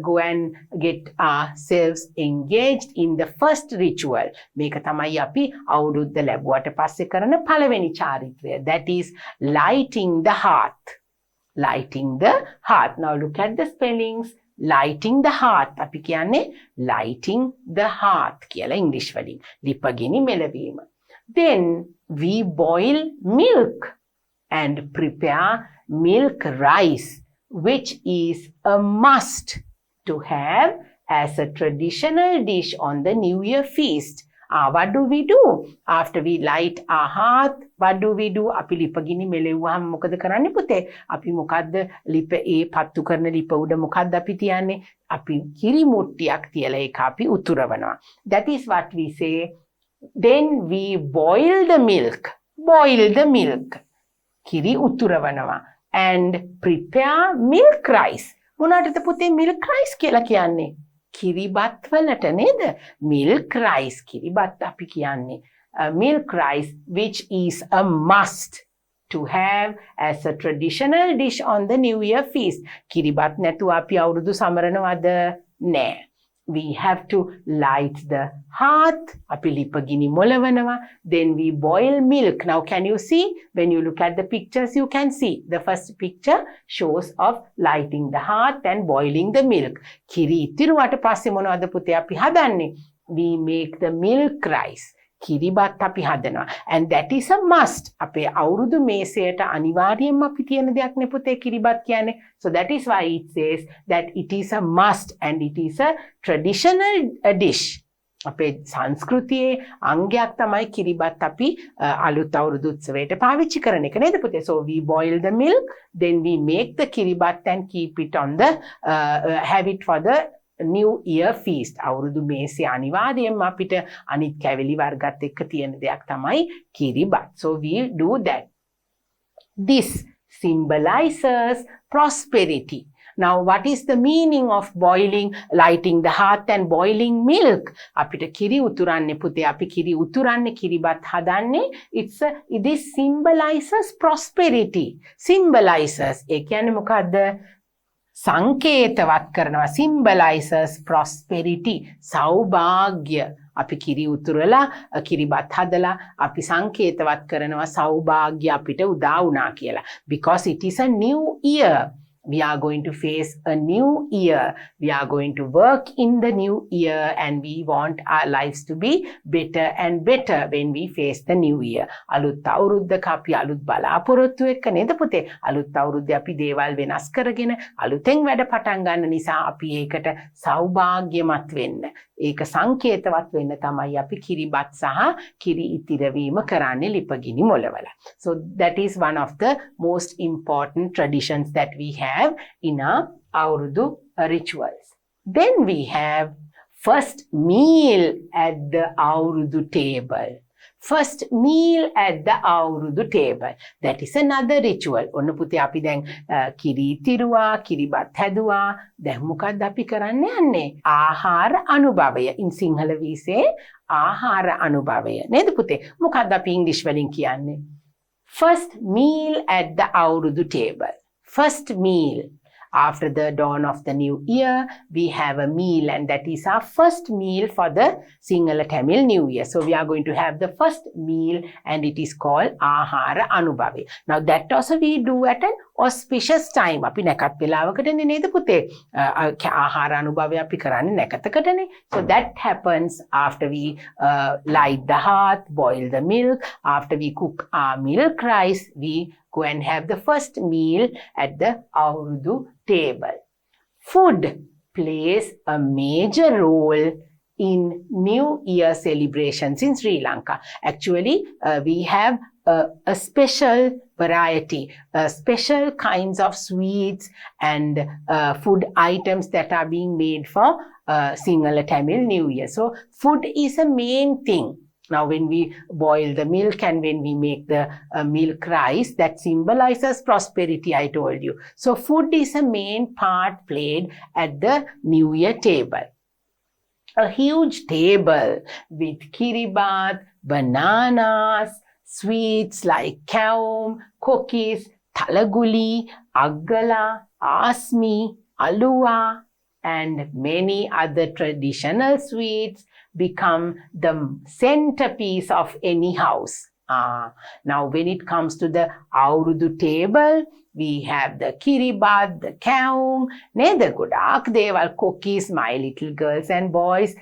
go and get ourselves engaged in the first ritual. මේක තමයි අපි අවුරුද්ද ලැබුවට පස්සේ කරන පළවෙනි චාරිත්‍රය. That is lighting the hearth. Lighting the hearth. Now look at the spellings. Lighting the hearth. අපි කියන්නේ lighting the hearth කියලා ඉංග්‍රීසි වලින්. ලිපගිනි මෙලවීම. Then we boil milk and prepare milk rice, which is a must to have as a traditional dish on the New Year feast. What do we do? After we light our hearth, what do we do? අපි ලිපගිනි මෙලෙව්වහම මොකද කරන්නේ පුතේ? අපි මොකද්ද ලිප ඒ පත්තු කරන ලිප උඩ මොකද්ද අපි තියන්නේ? අපි කිරි මුට්ටියක් තියලා ඒක අපි උතුරවනවා. That is what we say. Then we boil the milk. කිරි උතුරවනවා. And prepare milk rice. මොනවටද පුතේ milk rice කියලා කියන්නේ? කිරිබත් වලට නේද? milk rice කිරිබත් අපි කියන්නේ. Milk rice, which is a must to have as a traditional dish on the New Year feast. කිරිබත් නැතුව අපි අවුරුදු සමරනවද? නෑ. We have to light the hearth. අපි ලිපගිනි මොලවනවා. Then we boil milk. Now can you see? When you look at the pictures, you can see. The first picture shows of lighting the hearth and boiling the milk. කිරි ඉතිරුවට පස්සේ මොනවද පුතේ අපි හදන්නේ? We make the milk rice. කිරිබත් අපි හදනවා. And that is a must. අපේ අවුරුදු මේසයට අනිවාර්යයෙන්ම අපි තියෙන දෙයක් නේ පුතේ කිරිබත් කියන්නේ. So that is why it says that it is a must and it is a traditional dish. අපේ සංස්කෘතියේ අංගයක් තමයි කිරිබත් අපි අලුත් අවුරුදු උත්සවයට පාවිච්චි කරන එක නේද පුතේ? So we boil the milk, then we make the kiribat and keep it on the have it for the New Year feast. අවුරුදු මේසේ අනිවාර්යයෙන්ම අපිට අනිත් කැවිලි වර්ගත් එක්ක තියෙන දෙයක් තමයි කිරිබත්. So we do that. This symbolizes prosperity. Now, what is the meaning of boiling, lighting the hearth and boiling milk? අපිට කිරි උතුරන්නේ පුතේ, අපි කිරි උතුරන්නේ කිරිබත් හදන්නේ. This symbolizes prosperity. Symbolizes. ඒ කියන්නේ මොකද්ද? සංකේතවත් කරනවා. Symbolizes prosperity. සෞභාග්‍ය. අපි කිරි උතුරලා කිරිබත් හදලා අපි සංකේතවත් කරනවා සෞභාග්‍ය අපිට උදා වුණා කියලා. Because it is a new year. We are going to face a new year. We are going to work in the new year and we want our lives to be better and better when we face the new year. අලුත් අවුරුද්දක අපි අලුත් බලාපොරොත්තු එක්ක නේද පුතේ? අලුත් අවුරුද්දේ අපි දේවල් වෙනස් කරගෙන අලුතෙන් වැඩ පටන් ගන්න නිසා අපි ඒකට සෞභාග්‍යමත් වෙන්න. ඒක සංකේතවත් වෙන්න තමයි අපි කිරිබත් සහ කිරි ඉතිරවීම කරන්නේ ලිපගිනි මොලවල. So that is one of the most important traditions that we have in our අවුරුදු rituals. Then we have first meal at the අවුරුදු table. First meal at the අවුරුදු table. That is another ritual. ඔන්න පුතේ අපි දැන් කිරි ඉතිරුවා, කිරිබත් හැදුවා. දැන් මොකක්ද අපි කරන්න යන්නේ? ආහාර අනුභවය. In Sinhala we say ආහාර අනුභවය. නේද පුතේ? මොකක්ද අපි ඉංග්‍රීසි වලින් කියන්නේ? First meal at the අවුරුදු table. First meal. After the dawn of the new year, we have a meal and that is our first meal for the Sinhala Tamil New Year. So we are going to have the first meal and it is called Ahara Anubhavi. Now that also we do at an auspicious time. අපි නැකත් වෙලාවකටනේ නේද පුතේ? ආහාර අනුභවය අපි කරන්නේ නැකතකටනේ. So that happens after we light the hearth, boil the milk. After we cook our milk rice, we go and have the first meal at the Aurudu table. Food plays a major role in New Year celebrations in Sri Lanka. Actually, we have a special variety, special kinds of sweets and food items that are being made for Sinhala Tamil New Year. So food is a main thing. Now, when we boil the milk and when we make the milk rice, that symbolizes prosperity, I told you. So, food is a main part played at the New Year table. A huge table with kiribat, bananas, sweets like kaum, cookies, talaguli, aggala, asmi, alua, and many other traditional sweets become the centerpiece of any house. Now, when it comes to the Aurudu table, we have the kiribat, the kaum, neda godak deval cookies, my little girls and boys.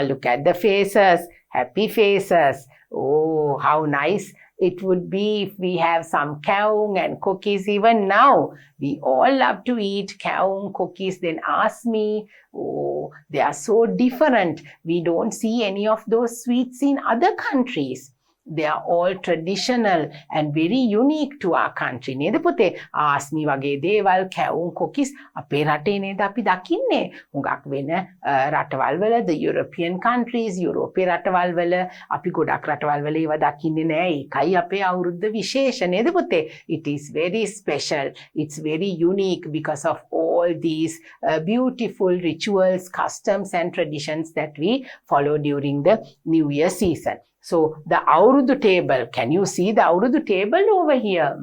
Look at the faces, happy faces. Oh, how nice it would be if we have some kaung and cookies even now. We all love to eat kaung cookies. Then ask me, oh, they are so different. We don't see any of those sweets in other countries. They are all traditional and very unique to our country. නේද පුතේ? ආස්මි වගේ දේවල්, කැවුම් cookies අපේ රටේ නේද අපි දකින්නේ. හුඟක් වෙන රටවල් වල, the European countries, යුරෝපේ රටවල් වල අපි ගොඩක් රටවල් වල ඒවා දකින්නේ නෑ. ඒකයි අපේ අවුරුද්ද විශේෂ නේද පුතේ? It is very special. It's very unique because of all these beautiful rituals, customs and traditions that we follow during the New Year season. So the Aurudu table, can you see the Aurudu table over here?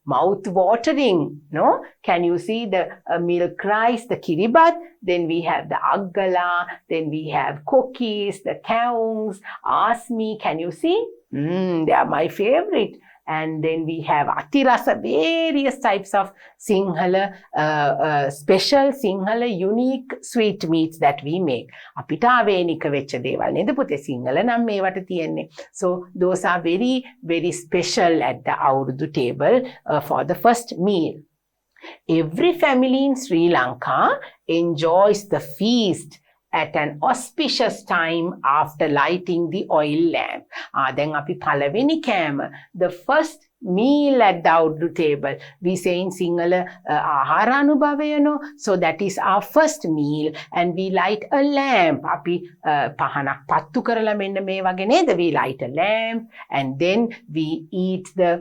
Mouth watering, no? Can you see the milk rice, the kiribat? Then we have the aggala, then we have cookies, the kaungs, asmi, can you see? They are my favorite. and then we have atirasa, various types of Sinhala, special Sinhala unique sweet meats that we make. අපිට ආවේනික වෙච්ච දේවල් නේද පුතේ? සිංහල නම් මේවට තියෙන්නේ. So those are very very special at the අවුරුදු table for the first meal. Every family in Sri Lanka enjoys the feast at an auspicious time after lighting the oil lamp. Then api palaveni kama, the first meal at the අවුරුදු table. We say in Sinhala ආහාර අනුභවය, so that is our first meal, and we light a lamp. Api පහනක් පත්තු කරලා මෙන්න මේ වගේ නේද? We light a lamp and then we eat the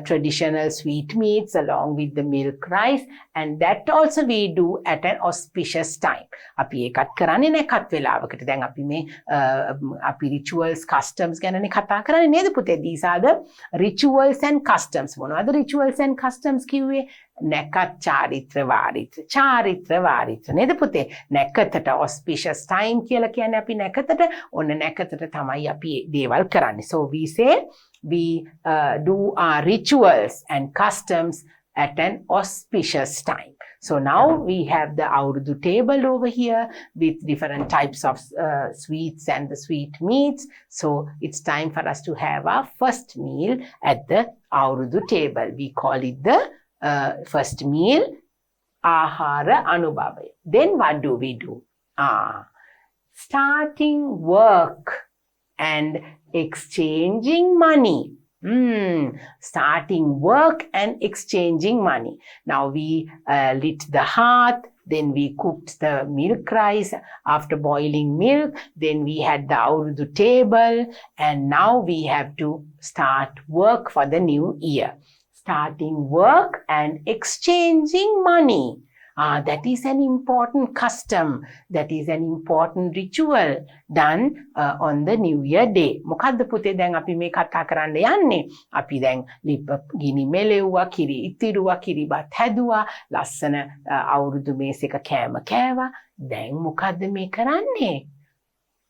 traditional sweet meats along with the milk rice, and that also we do at an auspicious time. අපි ඒකත් කරන්නේ නැකත් වෙලාවකට. දැන් අපි මේ අපි rituals customs ගැනනේ කතා කරන්නේ නේද පුතේ? These are the rituals and customs. මොනවද rituals and customs කිව්වේ? නැකත් චාරිත්‍ර වාරිත්‍ර නේද පුතේ? නැකතට auspicious time කියලා කියන්නේ අපි නැකතට, ඔන්න නැකතට තමයි අපි දේවල් කරන්නේ. So we say we do our rituals and customs at an auspicious time. So now we have the අවුරුදු table over here with different types of sweets and the sweet meats. So it's time for us to have our first meal at the අවුරුදු table. We call it the first meal, ආහාර අනුභවය. Then what do we do? Starting work and exchanging money. Starting work and exchanging money. Now we lit the hearth, then we cooked the milk rice after boiling milk, then we had the අවුරුදු table, and now we have to start work for the new year. Starting work and exchanging money. That is an important custom. That is an important ritual done on the New Year day. මොකද්ද පුතේ දැන් අපි මේ කතා කරන්න යන්නේ? අපි දැන් ලිප ගිනි මෙලෙව්වා, කිරි ඉතිරුවා, කිරිබත් හැදුවා, ලස්සන අවුරුදු මේසෙක කෑම කෑවා. දැන් මොකද්ද මේ කරන්නේ?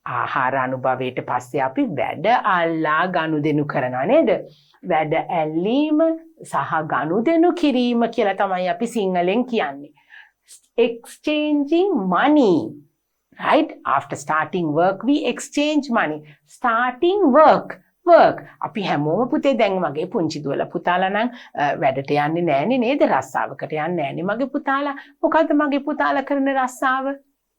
ආහාර අනුභවයට පස්සේ අපි වැඩ අල්ලා ගනුදෙනු කරනවා නේද? වැඩ ඇල්ලීම සහ ගනුදෙනු කිරීම කියලා තමයි අපි සිංහලෙන් කියන්නේ. Exchanging money, right? After starting work, we exchange money. Starting work. අපි හැමෝම පුතේ දැන් මගේ පුංචි දුවලා පුතාලා නම් වැඩට යන්නේ නැහනේ නේද? රස්සාවකට යන්නේ නැහනේ මගේ පුතාලා. මොකද්ද මගේ පුතාලා කරන රස්සාව?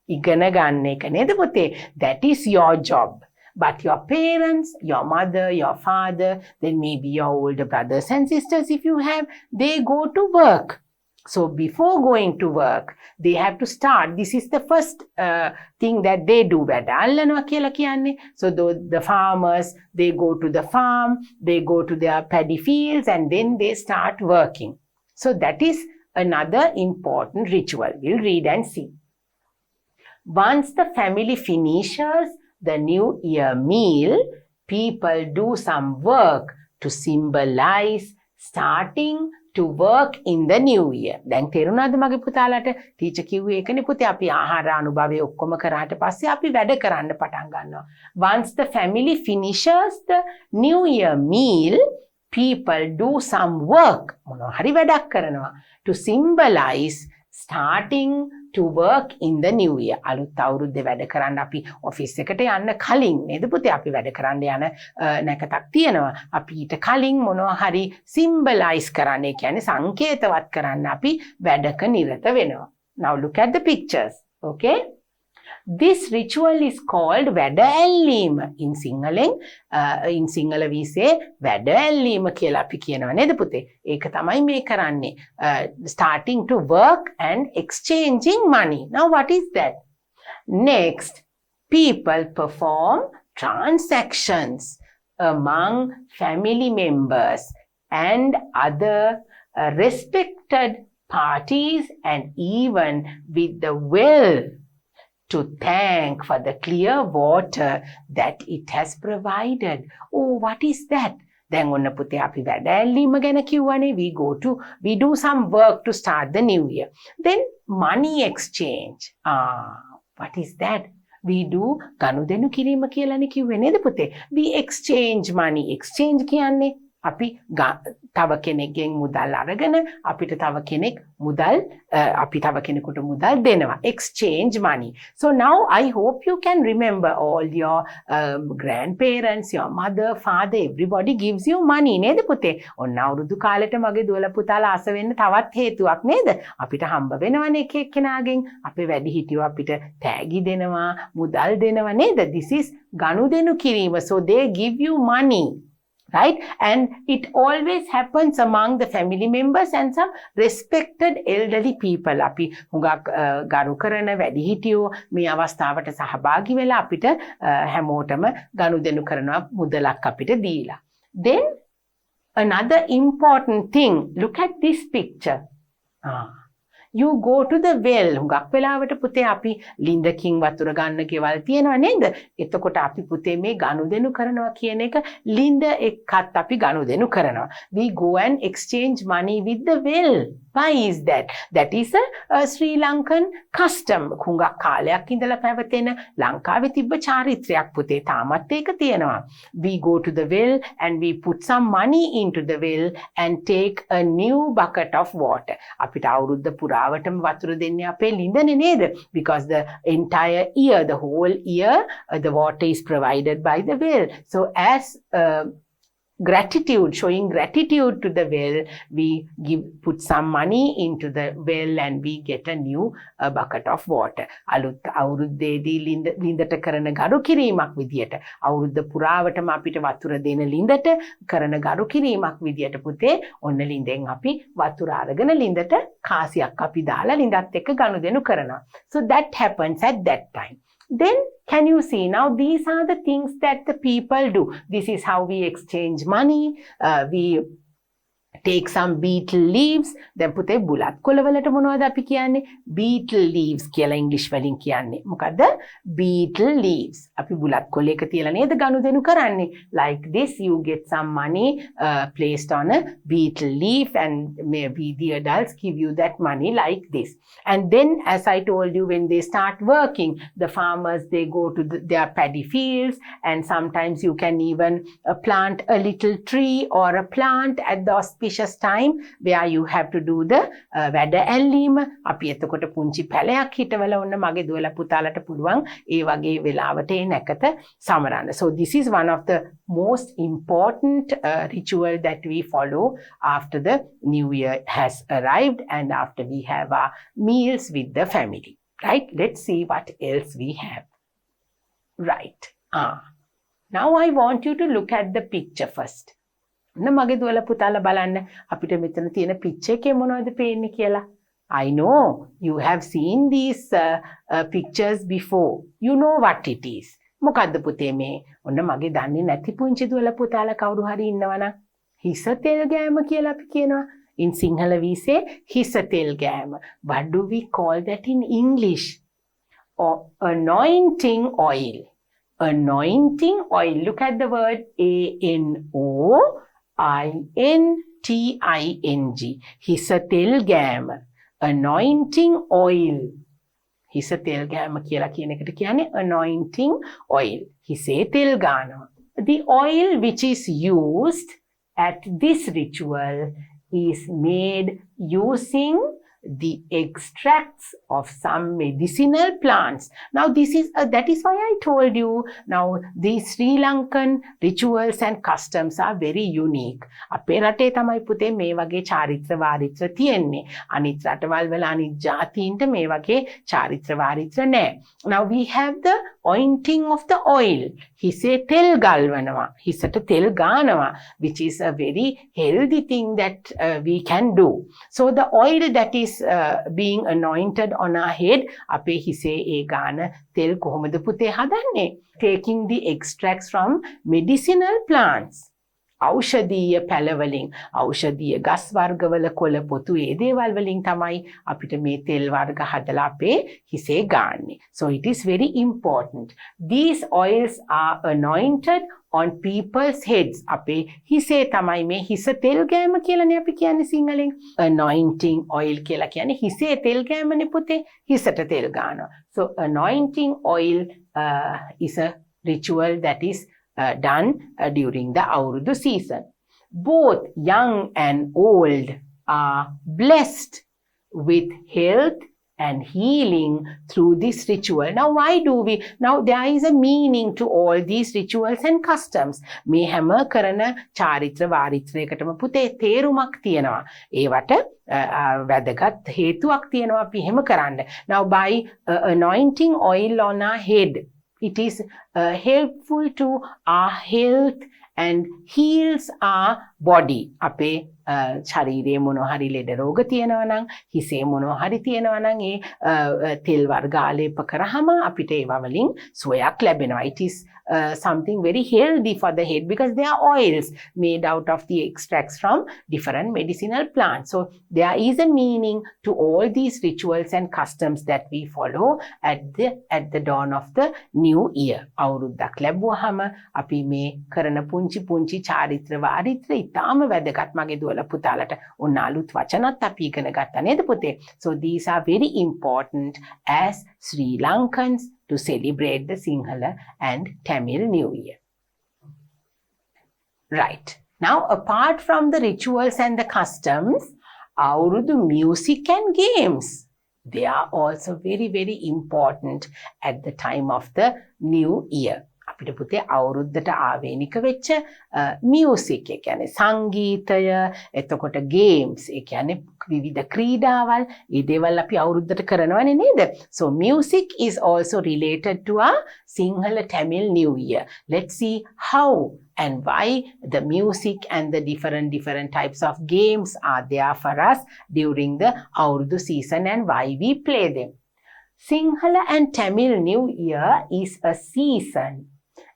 ඉගෙන ගන්න එක නේද පුතේ? That is your job. But your parents, your mother, your father, then maybe your older brothers and sisters, if you have, they go to work. So before going to work, they have to start. This is the first thing that they do. So the farmers, they go to the farm, they go to their paddy fields, and then they start working. So that is another important ritual. We'll read and see. Once the family finishes the New Year meal, people do some work to symbolize starting to work in the new year. දැන් තේරුණාද මගේ පුතාලට? Teacher කිව්වේ ඒකනේ පුතේ. අපි ආහාර අනුභවය ඔක්කොම කරාට පස්සේ අපි වැඩ කරන්න පටන් ගන්නවා. Once the family finishes the new year meal, people do some work. මොනවා හරි වැඩක් කරනවා. To symbolize starting to work in the new year. අලුත් අවුරුද්දේ වැඩ කරන්න අපි ඔෆිස් එකට යන්න කලින් නේද පුතේ? අපි වැඩ කරන්න යන නැකතක් තියෙනවා. අපි ඊට කලින් මොනවා හරි symbolize කරන්න, ඒ කියන්නේ සංකේතවත් කරන්න අපි වැඩක නිරත වෙනවා. Now look at the pictures. Okay? This ritual is called වැඩ ඇල්ලීම. In Sinhala we say වැඩ ඇල්ලීම කියලා අපි කියනවා නේද පුතේ? ඒක තමයි මේ කරන්නේ. Starting to work and exchanging money. Now what is that? Next, people perform transactions among family members and other respected parties, and even with the well, to thank for the clear water that it has provided. Oh, what is that? Then ඔන්න පුතේ අපි වැඩ ඇල්ලීම ගැන කිව්වනේ. We do some work to start the new year. Then money exchange. What is that? We do ගනුදෙනු කිරීම කියලානේ කිව්වේ නේද පුතේ? We exchange money. Exchange කියන්නේ අපි තව කෙනෙක්ගෙන් මුදල් අරගෙන අපිට තව කෙනෙක් මුදල් අපි තව කෙනෙකුට මුදල් දෙනවා. Exchange money. So now I hope you can remember all your grandparents, your mother, father, everybody gives you money නේද පුතේ? ඔන්න අවුරුදු කාලෙට මගේ දුවලා පුතාලා ආස වෙන්න තවත් හේතුවක් නේද? අපිට හම්බ වෙනවනේ එක එක්කෙනාගෙන්. අපේ වැඩිහිටියෝ අපිට තෑගි දෙනවා, මුදල් දෙනවා නේද? This is ගනුදෙනු කිරීම. So they give you money. Right? And it always happens among the family members and some respected elderly people. අපි හුඟක් ගරු කරන වැඩිහිටියෝ මේ අවස්ථාවට සහභාගී වෙලා අපිට හැමෝටම ගනුදෙනු කරනවා මුදලක් අපිට දීලා. Then another important thing, look at this picture. You go to the well. හුඟක් වෙලාවට පුතේ අපි ලින්දකින් වතුර ගන්න ගෙවල් තියෙනවා නේද? එතකොට අපි පුතේ මේ ගනුදෙනු කරනවා කියන එක ලින්ද එක්කත් අපි ගනුදෙනු කරනවා. We go and exchange money with the well. Why is that? That is a Sri Lankan custom. හුඟක් කාලයක් ඉඳලා පැවතෙන ලංකාවේ තිබ්බ චාරිත්‍රයක් පුතේ. තාමත් ඒක තියෙනවා. We go to the well and we put some money into the well and take a new bucket of water. අපිට අවුරුද්ද පුරාවටම වතුර දෙන්නේ අපේ ලින්දනේ නේද? Because the entire year, the whole year, the water is provided by the well. So as gratitude, showing gratitude to the well, we put some money into the well and we get a new bucket of water. අලුත් අවුරුද්දේදී ලින්දට කරන ගරු කිරීමක් විදියට අවුරුද්ද පුරාවටම අපිට වතුර දෙන ලින්දට කරන ගරු කිරීමක් විදියට පුතේ ඔන්න ලින්දෙන් අපි වතුර අරගෙන ලින්දට කාසියක් අපි දාලා ලින්දත් එක්ක ගනුදෙනු කරනවා. So that happens at that time. Then can you see now these are the things that the people do. This is how we exchange money. We take some beetle leaves. දැන් පුතේ බුලත් කොළ වලට මොනවද අපි කියන්නේ? Beetle leaves කියලා ඉංග්‍රීසි වලින් කියන්නේ. මොකද්ද? Beetle leaves. අපි බුලත් කොළයක තියලා නේද ගනුදෙනු කරන්නේ. Like this you get some money placed on a beetle leaf and maybe the adults give you that money like this. And then as I told you, when they start working, the farmers, they go to their paddy fields, and sometimes you can even plant a little tree or a plant at the auspicious time where you have to do the වැඩ ඇල්ලීම. අපි එතකොට පුංචි පැලයක් හිටවල ඔන්න මගේ දුවලා පුතාලට පුළුවන් ඒ වගේ වෙලාවට ඒ නැකත සමරන්න. So this is one of the most important ritual that we follow after the new year has arrived and after we have our meals with the family. Right? Let's see what else we have. Right. Now I want you to look at the picture first. මගේ දුවලා පුතාලා බලන්න අපිට මෙතන තියෙන picture එකේ මොනවද පේන්නේ කියලා. I know you have seen these pictures before. You know what it is. මොකද්ද පුතේ මේ? ඔන්න මගේ දන්නේ නැති පුංචි දුවලා පුතාලා කවුරු හරි ඉන්නවනම් හිස තෙල් ගෑම කියලා අපි කියනවා. In Sinhala we say hisa tel gama. What do we call that in English? Anointing oil. Anointing oil. Look at the word A-N-O-I-N-T-I-N-G. Hisa tel gama. Anointing oil. Hisa tel gama කියලා කියන එකට කියන්නේ anointing oil. හිසේ තෙල් ගානවා. The oil which is used at this ritual is made using the extracts of some medicinal plants. Now that is why I told you now these Sri Lankan rituals and customs are very unique. අපේ රටේ තමයි පුතේ මේ වගේ චාරිත්‍ර වාරිත්‍ර තියෙන්නේ. අනිත් රටවල් වල අනිත් ජාතීන්ට මේ වගේ චාරිත්‍ර වාරිත්‍ර නැහැ. Now we have the ointing of the oil. හිසේ තෙල් ගල්වනවා. හිසට තෙල් ගානවා, which is a very healthy thing that we can do. So the oil that is being anointed on our head, අපේ හිසේ ඒ ගාන තෙල් කොහොමද පුතේ හදන්නේ? Taking the extracts from medicinal plants. ඖෂධීය පැල වලින්, ඖෂධීය ගස් වර්ගවල කොළ පොතු ඒ දේවල් වලින් තමයි අපිට මේ තෙල් වර්ග හදලා අපේ හිසේ ගාන්නේ. So it is very important. These oils are anointed on people's heads. අපේ හිසේ තමයි මේ හිස තෙල් ගෑම කියලානේ අපි කියන්නේ සිංහලෙන්. Anointing oil කියලා කියන්නේ හිසේ තෙල් ගෑමනේ පුතේ. හිසට තෙල් ගානවා. So anointing oil is a ritual that is done during the Aurudu season. both young and old are blessed with health and healing through this ritual. Now why do we, now there is a meaning to all these rituals and customs. මේ හැම කරන චාරිත්‍ර වාරිත්‍රයකටම පුතේ තේරුමක් තියෙනවා. ඒවට වැදගත් හේතුවක් තියෙනවා අපි එහෙම කරන්න. Now by anointing oil on our head, it is helpful to our health and heals our body. අපේ ශරීරයේ මොනවා හරි ලෙඩ රෝග තියෙනවා නම්, හිසේ මොනවා හරි තියෙනවා නම් ඒ තෙල් වර්ග ආලේප කරාම අපිට ඒවා වලින් සුවයක් ලැබෙනවා. It is something very healthy for the head because they are oils made out of the extracts from different medicinal plants. So there is a meaning to all these rituals and customs that we follow at the dawn of the new year. අවුරුද්දක් ලැබුවාම අපි මේ කරන පුංචි පුංචි චාරිත්‍ර වාරිත්‍ර ඉතාම වැදගත්. මගේ දුවලා පුතාලට ඔන්න අලුත් වචනත් අපි ඉගෙන ගත්තා නේද පුතේ? So these are very important as Sri Lankans to celebrate the Sinhala and Tamil New Year. Right. Now, apart from the rituals and the customs, Aurudu music and games, they are also very, very important at the time of the new year. අපිට පුතේ අවුරුද්දට ආවේනික වෙච්ච music, ඒ කියන්නේ සංගීතය, එතකොට games, ඒ කියන්නේ විවිධ ක්‍රීඩාවල්, ඒ දේවල් අපි අවුරුද්දට කරනවනේ නේද? So music is also related to our Sinhala Tamil New Year. Let's see how and why the music and the different types of games are there for us during the Aurudu season and why we play them. Sinhala and Tamil New Year is a season.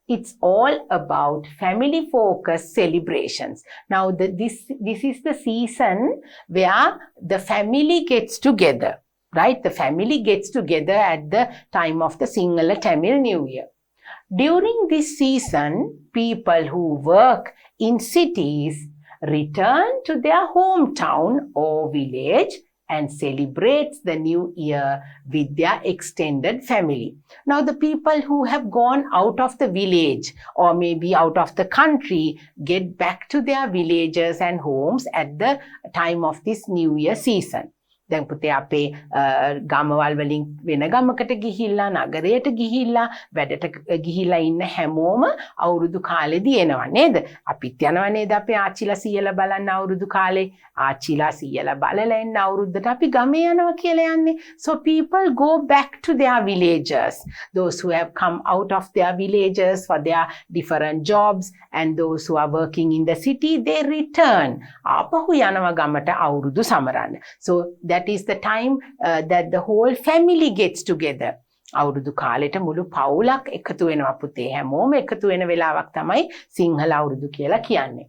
It's all about family-focused celebrations. Now, this is the season where the family gets together, right? The family gets together at the time of the Sinhala Tamil New Year. During this season, people who work in cities return to their hometown or village and celebrates the new year with their extended family. Now, the people who have gone out of the village or maybe out of the country get back to their villages and homes at the time of this new year season. දැන් පුතේ අපේ ගමවල් වලින් වෙන ගමකට ගිහිල්ලා නගරයට ගිහිල්ලා වැඩට ගිහිල්ලා ඉන්න හැමෝම අවුරුදු කාලෙදී එනවා නේද? අපිත් යනවා නේද අපේ ආච්චිලා සීයලා බලන්න අවුරුදු කාලේ. ආච්චිලා සීයලා බලලා එන්න අවුරුද්දට අපි ගමේ යනවා කියලා යන්නේ. So people go back to their villages. Those who have come out of their villages for their different jobs and those who are working in the city, they return. ආපහු යනවා ගමට අවුරුදු සමරන්න. So that is the time that the whole family gets together. අවුරුදු කාලෙට මුළු පවුලක් එකතු වෙනවා පුතේ. හැමෝම එකතු වෙන වෙලාවක් තමයි සිංහල අවුරුදු කියලා කියන්නේ.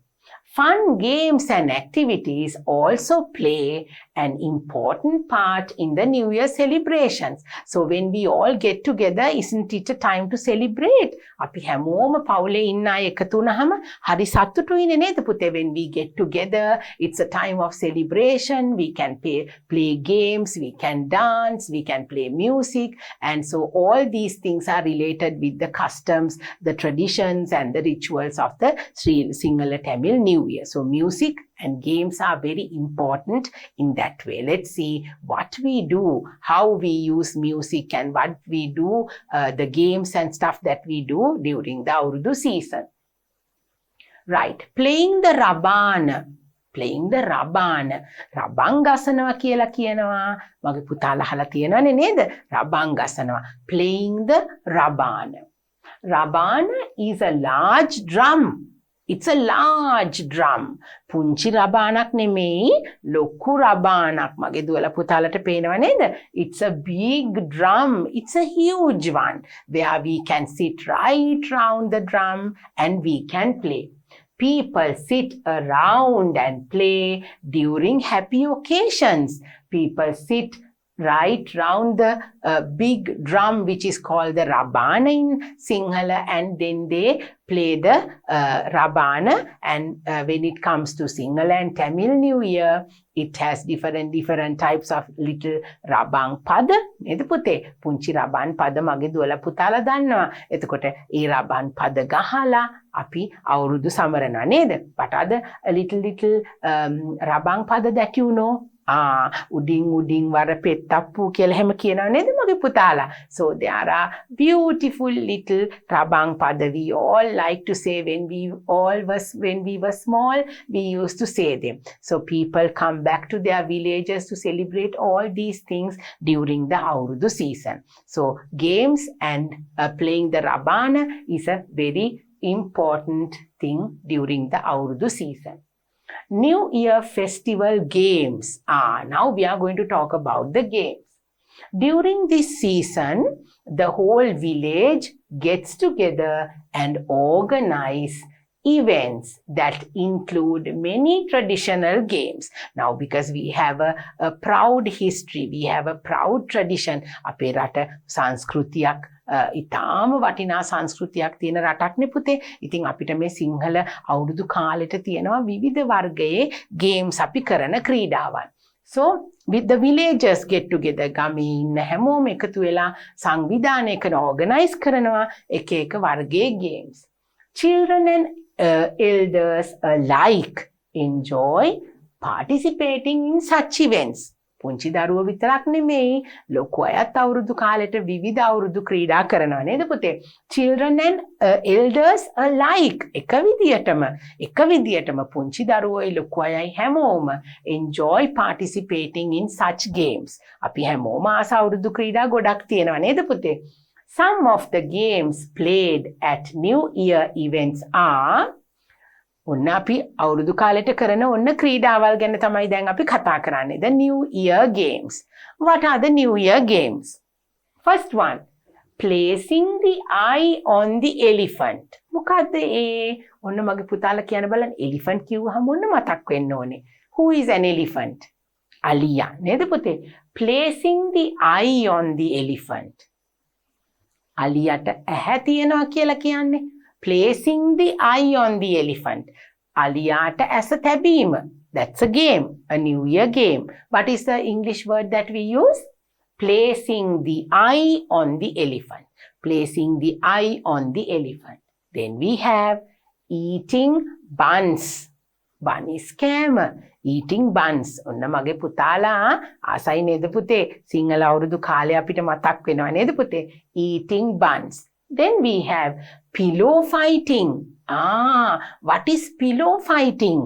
Fun games and activities also play an important part in the New Year celebrations. So when we all get together, isn't it a time to celebrate? අපි හැමෝම පවුලේ ඉන්න අය එකතු වුණාම හරි සතුටුයිනේ නේද පුතේ? When we get together, it's a time of celebration. We can play games, we can dance, we can play music. And so all these things are related with the customs, the traditions and the rituals of the Sinhala Tamil New Year. So music and games are very important in that way. Let's see what we do, how we use music and what we do, the games and stuff that we do during the Aurudu season. Right, playing the Rabbana. Playing the Rabbana. Rabbang ගසනවා කියලා කියනවා. මගේ පුතාලා අහලා තියෙනවනේ නේද? Rabbang ගසනවා. Playing the Rabbana. Rabbana is a large drum. It's a large drum. පුංචි රබානක් නෙමෙයි, ලොකු රබානක්. මගේ දුවලා පුතාලට පේනව නේද? It's a big drum. It's a huge one where we can sit right round the drum and we can play. People sit around and play during happy occasions. People sit right round the big drum which is called the Rabbana in Sinhala, and then they play the Rabbana. And when it comes to Sinhala and Tamil New Year, it has different types of little Rabang pada. නේද පුතේ? පුංචි රබන් පද මගේ දුවලා පුතාලා දන්නවා. එතකොට ඒ රබන් පද ගහලා අපි අවුරුදු සමරනවා නේද? What are the little රබන් පද that you know? උඩින් වර පෙත්තප්පු කියලා හැම කියනවා නේද මගේ පුතාලා? So there are beautiful little rabang pada we all like to say when we were small, we used to say them. So people come back to their villages to celebrate all these things during the Aurudu season. So games and playing the Rabbana is a very important thing during the Aurudu season. New Year festival games. Now we are going to talk about the games. During this season, the whole village gets together and organize events that include many traditional games. Now, because we have a proud history, we have a proud tradition. අපේ රට සංස්කෘතියක් ඉතාම වටිනා සංස්කෘතියක් තියෙන රටක්නේ පුතේ. ඉතින් අපිට මේ සිංහල අවුරුදු කාලෙට තියෙනවා විවිධ වර්ගයේ games අපි කරන ක්‍රීඩාවන්. So with the villagers get together, ගමේ ඉන්න හැමෝම එකතු වෙලා සංවිධානය කරන organize කරනවා එක එක වර්ගයේ games. Children and elders alike enjoy participating in such events. පුංචි දරුවෝ විතරක් නෙමෙයි ලොකු අයත් අවුරුදු කාලෙට විවිධ අවුරුදු ක්‍රීඩා කරනවා නේද පුතේ? Children and elders alike එක විදියටම පුංචි දරුවෝයි ලොකු අයයි හැමෝම enjoy participating in such games. අපි හැමෝම ආස අවුරුදු ක්‍රීඩා ගොඩක් තියෙනවා නේද පුතේ? Some of the games played at New Year events are ඔන්න අපි අවුරුදු කාලෙට කරන ඔන්න ක්‍රීඩාවල් ගැන තමයි දැන් අපි කතා කරන්නේ. The New Year games. What are the New Year games? First one, placing the eye on the elephant. මොකද්ද ඒ? ඔන්න මගේ පුතාලා කියන බලන්න elephant කිව්වහම ඔන්න මතක් වෙන්න ඕනේ. Who is an elephant? අලියා නේද පුතේ? Placing the eye on the elephant. අලියට ඇහැ තියනවා කියලා කියන්නේ. Placing the eye on the elephant. අලියාට ඇස තැබීම. That's a game, a New Year game. What is the English word that we use? Placing the eye on the elephant. Placing the eye on the elephant. Then we have eating buns. Bun is scam. Eating buns. ඔන්න මගේ පුතාලා ආසයි නේද පුතේ? සිංහල අවුරුදු කාලේ අපිට මතක් වෙනවා නේද පුතේ? Eating buns. Then we have pillow fighting. What is pillow fighting?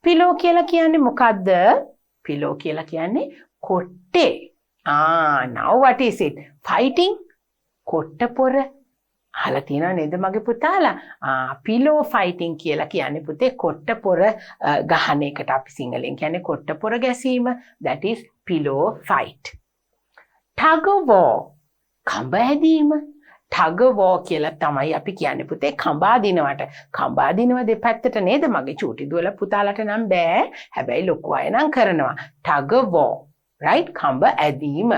Pillow කියලා කියන්නේ මොකද්ද? Pillow කියලා කියන්නේ කොට්ටේ. Now what is it? Fighting? කොට්ට පොර. අහලා තියෙනව නේද මගේ පුතාලා? pillow fighting කියලා කියන්නේ පුතේ කොට්ට පොර ගහන එකට අපි සිංහලෙන් කියන්නේ කොට්ට පොර ගැසීම. That is pillow fight. Tug of war. කඹ ඇදීම. Tug of war කියලා තමයි අපි කියන්නේ පුතේ කඹ අදිනවට. කඹ අදිනව දෙපැත්තට නේද මගේ චූටි දුවලා පුතාලට නම් බෑ. හැබැයි ලොකු අය නම් කරනවා. Tug of war. Right? කඹ ඇදීම.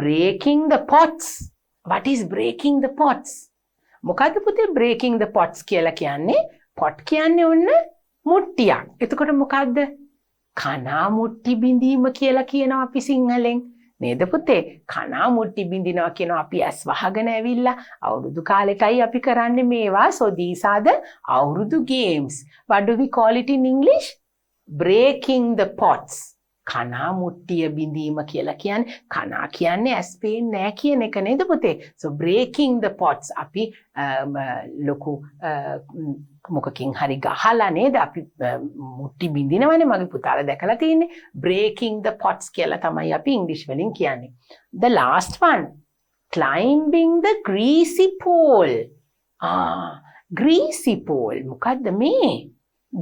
Breaking the pots. What is breaking the pots? මොකද්ද පුතේ breaking the pots කියලා කියන්නේ? pot කියන්නේ ඔන්න මුට්ටියක්. එතකොට මොකද්ද? කනා මුට්ටි බිඳීම කියලා කියනවා අපි සිංහලෙන්. නේද පුතේ? කනා මුට්ටි බිඳිනවා කියනවා අපි ඇස් වහගෙන ඇවිල්ලා අවුරුදු කාලෙටයි අපි කරන්නේ මේවා. So these are the අවුරුදු games. What do we call it in English? Breaking the pots. කනා මුට්ටිය බිඳීම කියලා කියන්නේ කනා කියන්නේ ඇස් පේන්නේ නැහැ කියන එක නේද පුතේ? So breaking the pots අපි ලොකු මොකකින් හරි ගහලා නේද අපි මුට්ටි බිඳිනවනේ මගේ පුතාලා දැකලා තියෙන්නේ. Breaking the pots කියලා තමයි අපි ඉංග්‍රීසි වලින් කියන්නේ. The last one, climbing the greasy pole. Greasy pole මොකද්ද මේ?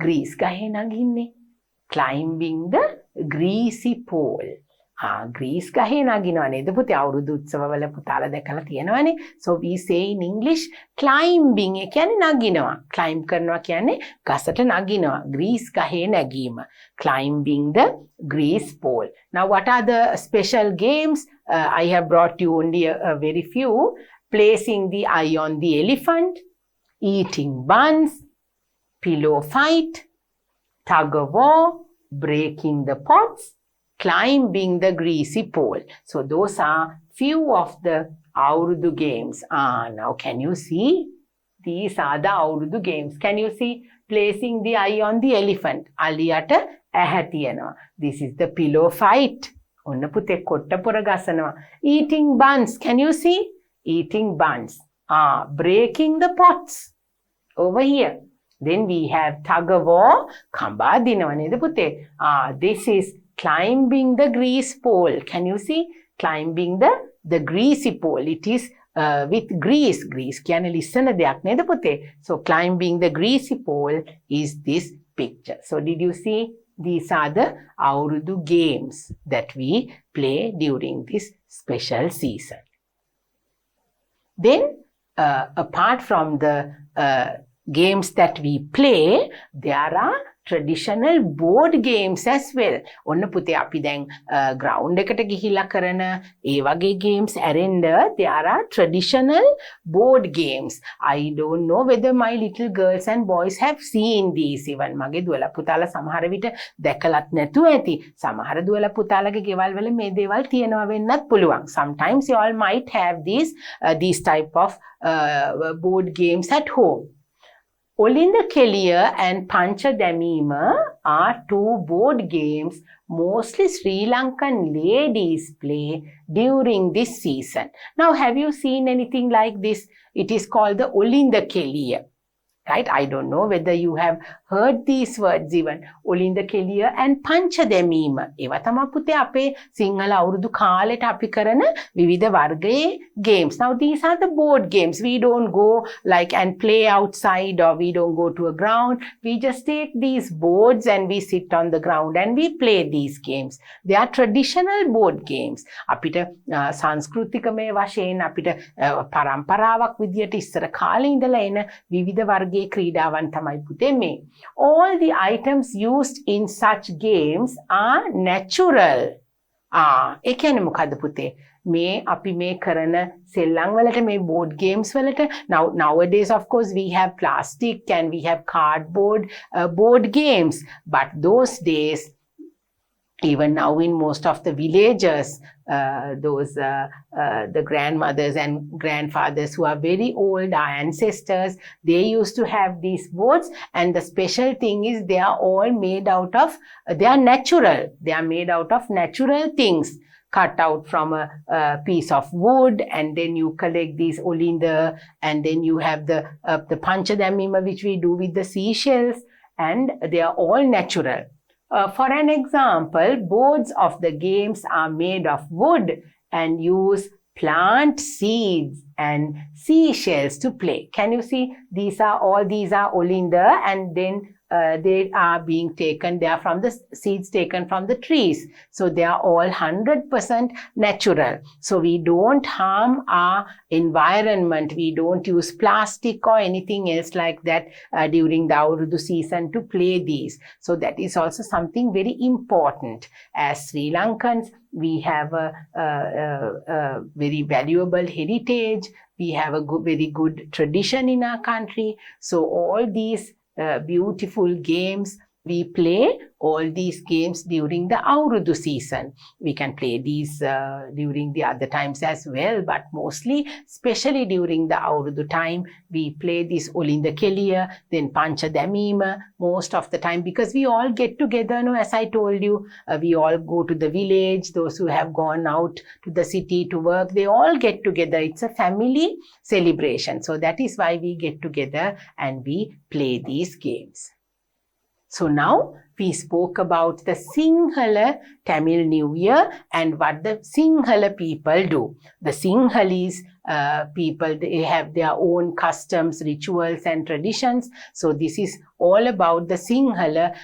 grease ගහේ නගින්නේ. Climbing the greasy pole. Grease ගහේ නගිනවා නේද පුතේ අවුරුදු උත්සවවල පුතාලා දැකලා තියෙනවනේ. So we say in English climbing ඒ කියන්නේ නගිනවා. climb කරනවා කියන්නේ ගසට නගිනවා. ග්‍රීස් ගහේ නැගීම. climbing the grease pole. Now what are the special games? I have brought you only a very few. Placing the eye on the elephant, eating buns, pillow fight, tug of war, breaking the pots, climbing the greasy pole. So those are few of the Aurudu games. Now can you see? These are the Aurudu games. Can you see? Placing the eye on the elephant. Aliyata ඇහැ තියෙනවා. This is the pillow fight. ඔන්න පුතේ කොට්ට පොර ගසනවා. Eating buns. Can you see? Eating buns. Breaking the pots. Over here. Then we have tug of war. කඹා දිනව නේද පුතේ? This is climbing the grease pole. Can you see? Climbing the greasy pole. It is with grease. Grease කියන්නේ ලිස්සන දෙයක් නේද පුතේ? So climbing the greasy pole is this picture. So did you see? These are the Aurudu games that we play during this special season. Then apart from the games that we play, there are traditional board games as well. ඔන්න පුතේ අපි දැන් ground එකට ගිහිලා කරන ඒ වගේ games ඇරෙන්න there are traditional board games. I don't know whether my little girls and boys have seen these even. මගේ දුවලා පුතාලා සමහර විට දැකලත් නැතුව ඇති. සමහර දුවලා පුතාලගේ ගෙවල් වල මේ දේවල් තියෙනවා වෙන්නත් පුළුවන්. Sometimes you all might have these type of board games at home. Olinda Kellier and Pancha Damima are two board games mostly Sri Lankan ladies play during this season. Now, have you seen anything like this? It is called the Olinda Kellier. Right? I don't know whether you have heard these words even. Olinda Kellier and Pancha Damima. ඒවා තමයි පුතේ අපේ සිංහල අවුරුදු කාලෙට අපි කරන විවිධ වර්ගයේ games. Now these are the board games. We don't go like and play outside or we don't go to a ground. We just take these boards and we sit on the ground and we play these games. They are traditional board games. අපිට සංස්කෘතිකමය වශයෙන් අපිට පරම්පරාවක් විදියට ඉස්සර කාලේ ඉඳලා එන විවිධ වර්ගයේ ක්‍රීඩාවන් තමයි පුතේ මේ. All the items used in such games are natural. ඒ කියන්නේ මොකද්ද පුතේ? මේ අපි මේ කරන සෙල්ලම් වලට මේ board games වලට nowadays of course we have plastic and we have cardboard board games, but those days even now in most of the villages, the grandmothers and grandfathers who are very old, our ancestors, they used to have these boards, and the special thing is they are all made out of, they are natural. They are made out of natural things, cut out from a piece of wood, and then you collect these olinda, and then you have the panchadamima, which we do with the seashells, and they are all natural. For an example, boards of the games are made of wood and use plant seeds and seashells to play. Can you see? These are olinda, and then they are being taken, they are from the seeds taken from the trees. So they are all 100% natural. So we don't harm our environment. We don't use plastic or anything else like that during the Aurudu season to play these. So that is also something very important. As Sri Lankans, we have a very valuable heritage. We have a very good tradition in our country. So all these beautiful games, we play all these games during the Aurudu season. We can play these during the other times as well, but mostly, especially during the Aurudu time, we play this Olinda Kellier, then Pancha Damima most of the time, because we all get together, as I told you, we all go to the village, those who have gone out to the city to work, they all get together. It's a family celebration. So that is why we get together and we play these games. So now we spoke about the Sinhala Tamil New Year and what the Sinhala people do. The Sinhalese people, they have their own customs, rituals and traditions. So this is all about the Sinhala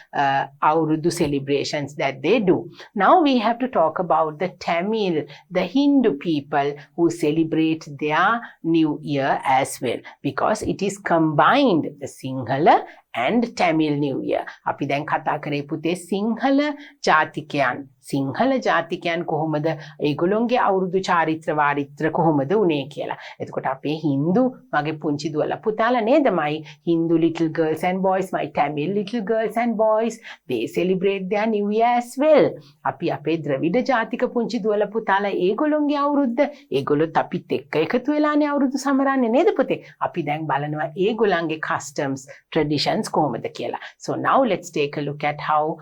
Aurudu celebrations that they do. Now we have to talk about the Tamil, the Hindu people who celebrate their New Year as well, because it is combined, the Sinhala and Tamil New Year. අපි දැන් කතා කරේ පුතේ සිංහල ජාතිකයන්. සිංහල ජාතිකයන් කොහොමද ඒගොල්ලොන්ගේ අවුරුදු චාරිත්‍ර වාරිත්‍ර කොහොමද උනේ කියලා. එතකොට අපේ හින්දු මගේ පුංචි දුවලා පුතාලා නේද මයි Hindu little girls and boys, my Tamil little girls and boys, they celebrate their New Year as well. අපි අපේ ද්‍රවිඩ ජාතික පුංචි දුවලා පුතාලා ඒගොල්ලොන්ගේ අවුරුද්ද ඒගොල්ලොත් අපිත් එක්ක එකතු වෙලානේ අවුරුදු සමරන්නේ නේද පුතේ. අපි දැන් බලනවා ඒගොල්ලන්ගේ customs, traditions කොහොමද කියලා. So now let's take a look at how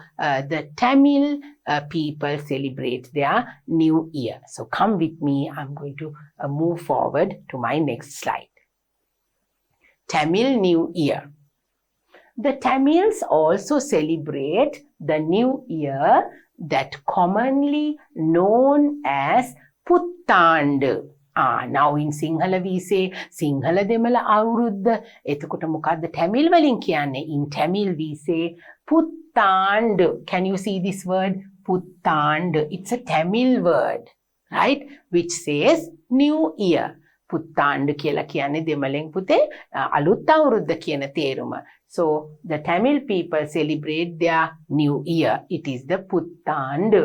the Tamil people celebrate their New Year. So come with me, I'm going to move forward to my next slide. Tamil New Year. The Tamils also celebrate the New Year that commonly known as Puttandu. Now in Sinhala we say Sinhala Demala Avurudda. එතකොට මොකද්ද Tamil වලින් කියන්නේ? In Tamil we say Puttandu. Can you see this word? Puttandu. It's a Tamil word, right? Which says New Year. Puttandu කියලා කියන්නේ දෙමළෙන් පුතේ අලුත් අවුරුද්ද කියන තේරුම. So the Tamil people celebrate their New Year. It is the Puttandu.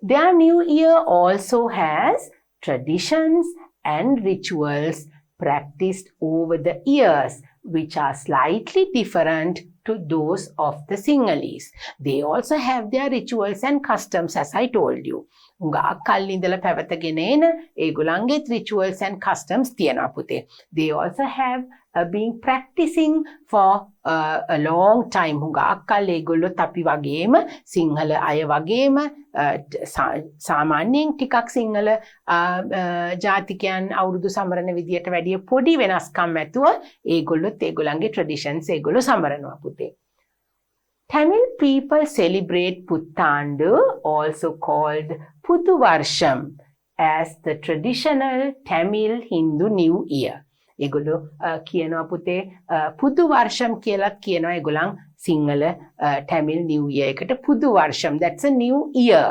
Their New Year also has traditions and rituals practiced over the years, which are slightly different to those of the Sinhalese. They also have their rituals and customs, as I told you. උඟාක් කල්ලි ඉඳලා පැවතගෙන එන ඒගොල්ලන්ගේ rituals and customs තියෙනවා පුතේ. They also have been practicing for a long time. උඟාක් කල් ඒගොල්ලොත් අපි වගේම සිංහල අය වගේම සාමාන්‍යයෙන් ටිකක් සිංහල ජාතිකයන් අවුරුදු සමරන විදියට වැඩිය පොඩි වෙනස්කම් ඇතුව ඒගොල්ලොත් ඒගොල්ලන්ගේ traditions ඒගොල්ලෝ සමරනවා පුතේ. Tamil people celebrate Puttandu, also called Pudu Varsham, as the traditional Tamil Hindu New Year. ඒගොල්ලෝ කියනවා පුතේ පුදු වර්ෂම් කියලාත් කියනවා ඒගොල්ලන් සිංහල Tamil New Year එකට පුදු වර්ෂම්. That's a new year.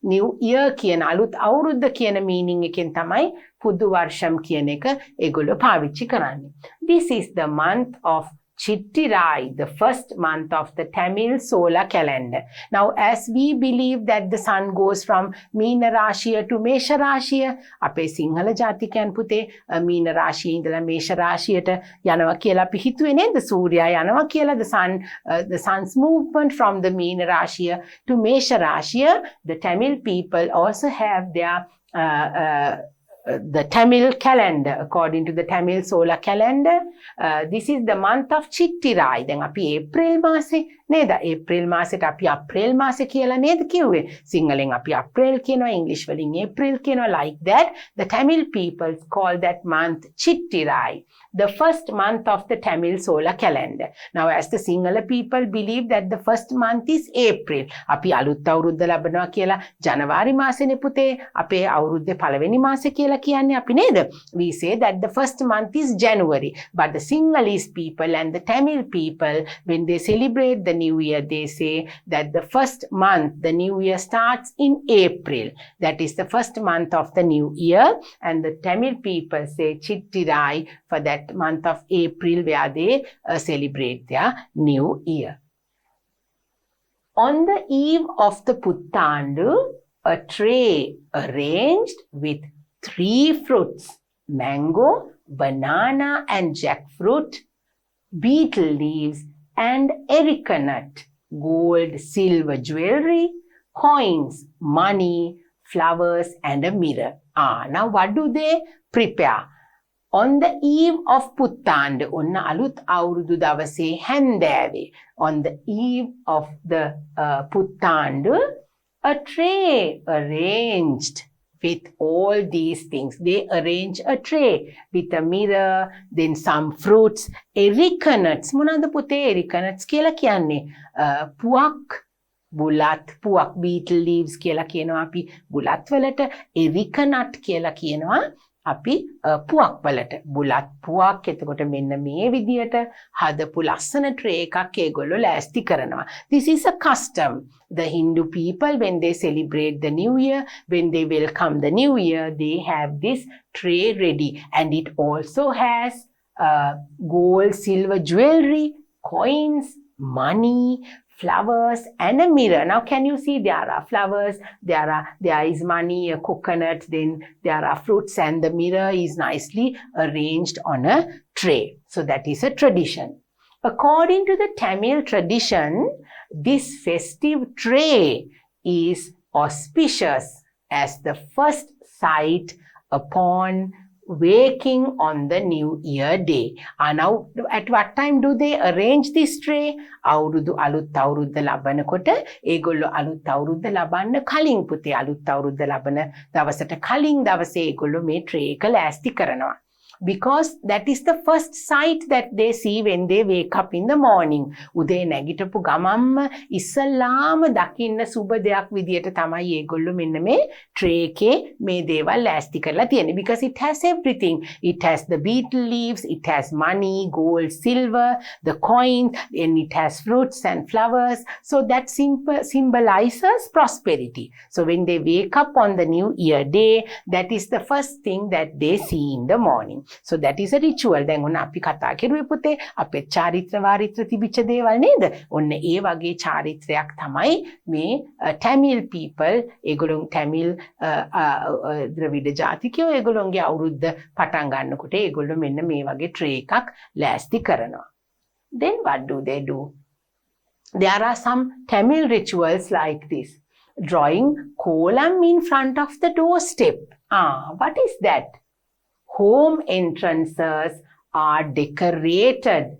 New year කියන අලුත් අවුරුද්ද කියන meaning එකෙන් තමයි පුදු වර්ෂම් කියන එක ඒගොල්ලෝ පාවිච්චි කරන්නේ. This is the month of Chittirai, the first month of the Tamil solar calendar. Now, as we believe that the sun goes from Meena Rashiya to Mesha Rashiya, අපේ සිංහල ජාතිකයන් පුතේ මීන රාශියේ ඉඳලා මේෂ රාශියට යනවා කියලා අපි හිතුවේ නේද? සූර්යයා යනවා කියලා, the sun's movement from the Meena Rashiya to Mesha Rashiya. The Tamil people also have their the Tamil calendar, according to the Tamil solar calendar. This is the month of Chittirai. දැන් අපි April මාසේ නේද? April මාසෙට අපි අප්‍රේල් මාසේ කියලා නේද කිව්වේ? සිංහලෙන් අපි අප්‍රේල් කියනවා, ඉංග්‍රීසි වලින් ඒප්‍රිල් කියනවා. Like that, the Tamil people call that month Chittirai, the first month of the Tamil solar calendar. Now, as the Sinhala people believe that the first month is April. අපි අලුත් අවුරුද්ද ලබනවා කියලා ජනවාරි මාසෙනේ පුතේ අපේ අවුරුද්දේ පළවෙනි මාසේ කියලා කියන්නේ අපි නේද? We say that the first month is January, but the Sinhalese people and the Tamil people, when they celebrate the New Year, they say that the first month, the New Year starts in April. That is the first month of the New Year, and the Tamil people say Chittirai for that month of April, where they celebrate their New Year. On the eve of the Puttandu, a tray arranged with 3 fruits, mango, banana and jackfruit, beetle leaves and erica nut, gold, silver jewelry, coins, money, flowers and a mirror. Now what do they prepare? On the eve of Puttandu, onna aluth awurudu dawase handave, on the eve of the Puttandu, a tray arranged with all these things. They arrange a tray with a mirror, then some fruits, erica nuts. Monada pute erica nuts කියලා කියන්නේ? පුවක්, බුලත්, පුවක්, beetle leaves කියලා කියනවා අපි බුලත් වලට, erica nut කියලා කියනවා අපි පුවක් වලට බුලත් පුවක් එතකොට මෙන්න මේ විදියට හදපු ලස්සන tray එකක් ඒගොල්ලෝ ලෑස්ති කරනවා. This is a custom. The Hindu people, when they celebrate the new year, when they welcome the new year, they have this tray ready, and it also has gold, silver jewelry, coins, money, flowers, and a mirror. Now can you see there are flowers, there is money, a coconut, then there are fruits, and the mirror is nicely arranged on a tray. So that is a tradition. According to the Tamil tradition, this festive tray is auspicious as the first sight upon waking on the new year day. Now, at what time do they arrange this tray? Awurudu aluth awurudda labana kota egollo aluth awurudda labanna kalin puthee aluth awurudda labana dawasata kalin dawase egollo me tray එක ලෑස්ති කරනවා. Because that is the first sight that they see when they wake up in the morning. උදේ නැගිටපු ගමම්ම ඉස්සල්ලාම දකින්න සුබ දෙයක් විදියට තමයි ඒගොල්ලෝ මෙන්න මේ tray එකේ මේ දේවල් ලෑස්ති කරලා තියෙන්නේ. Because it has everything. It has the betel leaves, it has money, gold, silver, the coins, and it has fruits and flowers. So that symbolizes prosperity. So when they wake up on the new year day, that is the first thing that they see in the morning. So that is a ritual. දැන් ඔන්න අපි කතා කරුවේ පුතේ අපේ චාරිත්‍ර වාරිත්‍ර තිබිච්ච දේවල් නේද? ඔන්න ඒ වගේ චාරිත්‍රයක් තමයි මේ Tamil people ඒගොල්ලෝ Tamil ද්‍රවිඩ ජාතිකයෝ ඒගොල්ලෝගේ අවුරුද්ද පටන් ගන්නකොට ඒගොල්ලෝ මෙන්න මේ වගේ tray එකක් ලෑස්ති කරනවා. Then what do they do? There are some Tamil rituals like this. Drawing kolam in front of the doorstep. What is that? Home entrances are decorated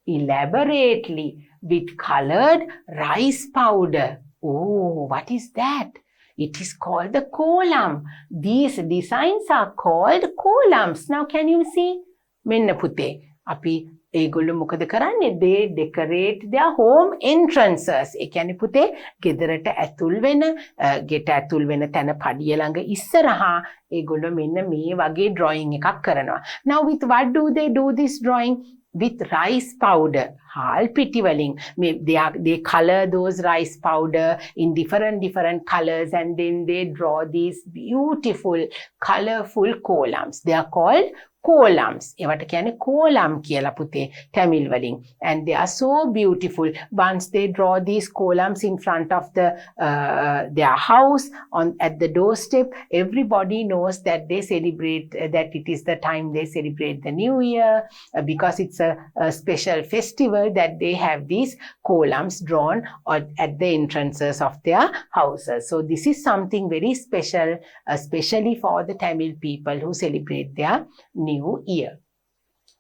elaborately with colored rice powder. Oh, what is that? It is called the kolam. These designs are called kolams. Now can you see? මෙන්න පුතේ අපි ඒගොල්ලෝ මොකද කරන්නේ? They decorate their home entrances. ඒ කියන්නේ පුතේ ගෙදරට ඇතුල් වෙන ගෙට ඇතුල් වෙන තැන පඩිය ළඟ ඉස්සරහා ඒගොල්ලෝ මෙන්න මේ වගේ drawing එකක් කරනවා. Now with what do they do this drawing? With rice powder. හාල් පිටි වලින් they color those rice powder in different colors, and then they draw these beautiful colorful columns. They are called columns. ඒවට කියන්නේ kolam කියලා පුතේ Tamil වලින්. And they are so beautiful. Once they draw these columns in front of their house at the doorstep, everybody knows that they celebrate that it is the time they celebrate the new year, because it's a special festival that they have these columns drawn at the entrances of their houses. So this is something very special, especially for the Tamil people who celebrate their new year.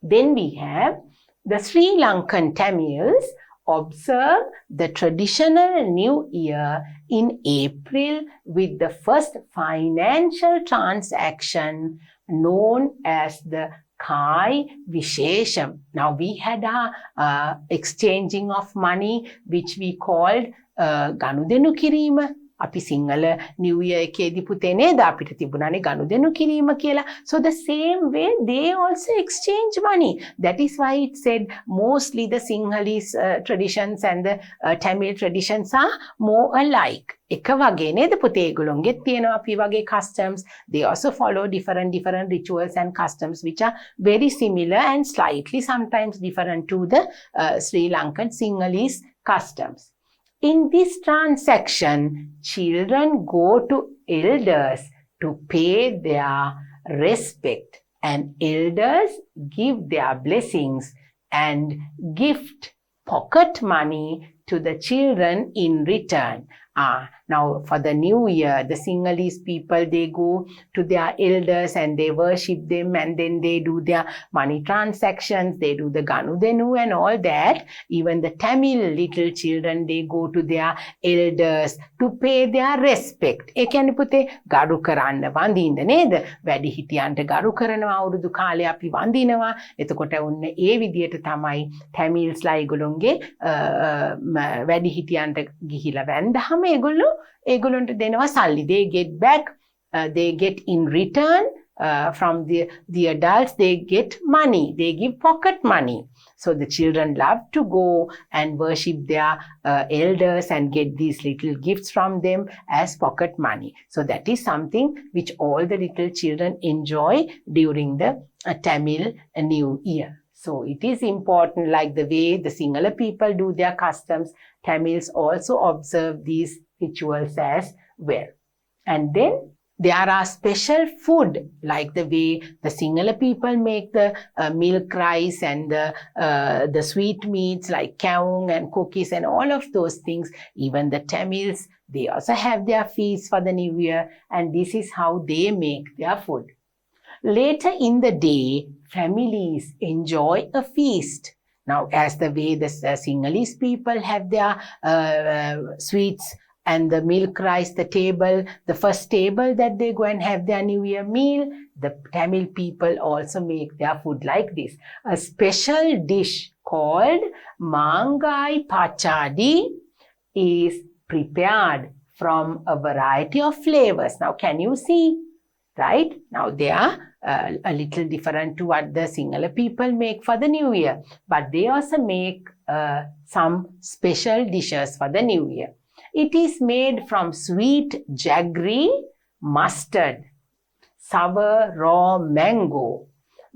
Then we have the Sri Lankan Tamils observe the traditional new year in April with the first financial transaction known as the Kai Vishesham. Now we had a exchanging of money which we called Ganudenu Kirima. අපි Sinhala New Year එකේදී පුතේ නේද අපිට තිබුණානේ ගනුදෙනු කිරීම කියලා. So the same way they also exchange money. That is why it said mostly the Sinhalese traditions and the Tamil traditions are more alike. එක වගේ නේද පුතේ ඒගොල්ලෝන්ගෙත් තියෙනවා අපි වගේ customs. They also follow different rituals and customs which are very similar and slightly sometimes different to the Sri Lankan Sinhalese customs. In this transaction, children go to elders to pay their respect, and elders give their blessings and gift pocket money to the children in return. Now for the new year, the Sinhalese people, they go to their elders and they worship them, and then they do their money transactions, they do the Ganudenu and all that. Even the Tamil little children, they go to their elders to pay their respect. ඒ කියන්නේ පුතේ ගරු කරන්න වඳින්න නේද? වැඩි හිටියන්ට ගරු කරනවා, අවුරුදු කාලේ අපි වඳිනවා. එතකොට ඔන්න ඒ විදියට තමයි Tamilsලා ඒගොල්ලොන්ගේ වැඩි හිටියන්ට ගිහිලා වැඳහම ඒගොල්ලොන්ට දෙනවා සල්ලි. They get back, they get in return from the adults, they get money. They give pocket money. So the children love to go and worship their elders and get these little gifts from them as pocket money. So that is something which all the little children enjoy during the Tamil New Year. So it is important, like the way the Sinhala people do their customs, Tamils also observe these rituals as well. And then there are special food, like the way the Sinhala people make the milk rice and the sweet meats like kawung and cookies and all of those things. Even the Tamils, they also have their feasts for the New Year, and this is how they make their food. Later in the day, families enjoy a feast. Now, as the way the Sinhalese people have their sweets and the milk rice, the table, the first table that they go and have their New Year meal, the Tamil people also make their food like this. A special dish called Mangai Pachadi is prepared from a variety of flavors. Now, can you see? Right? Now, they are a little different to what the Sinhala people make for the New Year. But they also make some special dishes for the New Year. It is made from sweet jaggery, mustard, sour raw mango,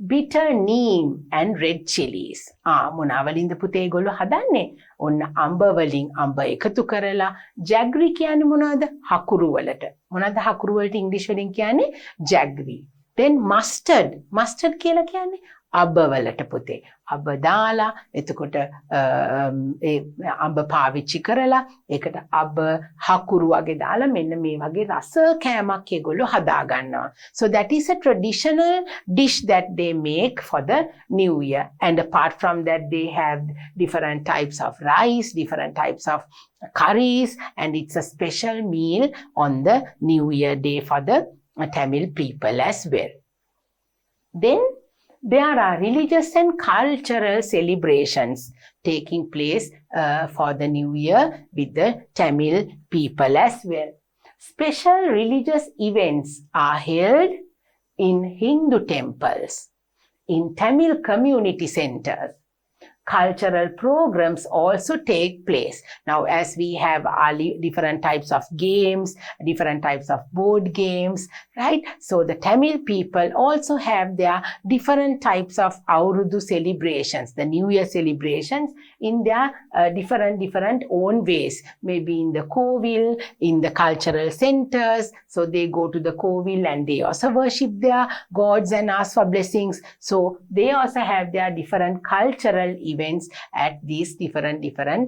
bitter neem and red chilies. මොනවලින්ද පුතේ ඒගොල්ලෝ හදන්නේ? ඔන්න අඹ වලින් අඹ එකතු කරලා jaggery කියන්නේ මොනවද? හකුරු වලට. මොනවද හකුරු වලට ඉංග්‍රීසි වලින් කියන්නේ? jaggery. Then mustard. Mustard කියලා කියන්නේ අඹ වලට පුතේ. අඹ දාලා එතකොට අඹ පාවිච්චි කරලා ඒකට අඹ හකුරු වගේ දාලා මෙන්න මේ වගේ රස කෑමක් ඒගොල්ලෝ හදා ගන්නවා. So that is a traditional dish that they make for the New Year. And apart from that, they have different types of rice, different types of curries, and it's a special meal on the New Year day for the Tamil people as well. Then there are religious and cultural celebrations taking place for the New Year with the Tamil people as well. Special religious events are held in Hindu temples, in Tamil community centers. Cultural programs also take place. Now, as we have different types of games, different types of board games, right? So the Tamil people also have their different types of Aurudu celebrations, the New Year celebrations in their different own ways. Maybe in the Kovil, in the cultural centers. So they go to the Kovil and they also worship their gods and ask for blessings. So they also have their different cultural events at these different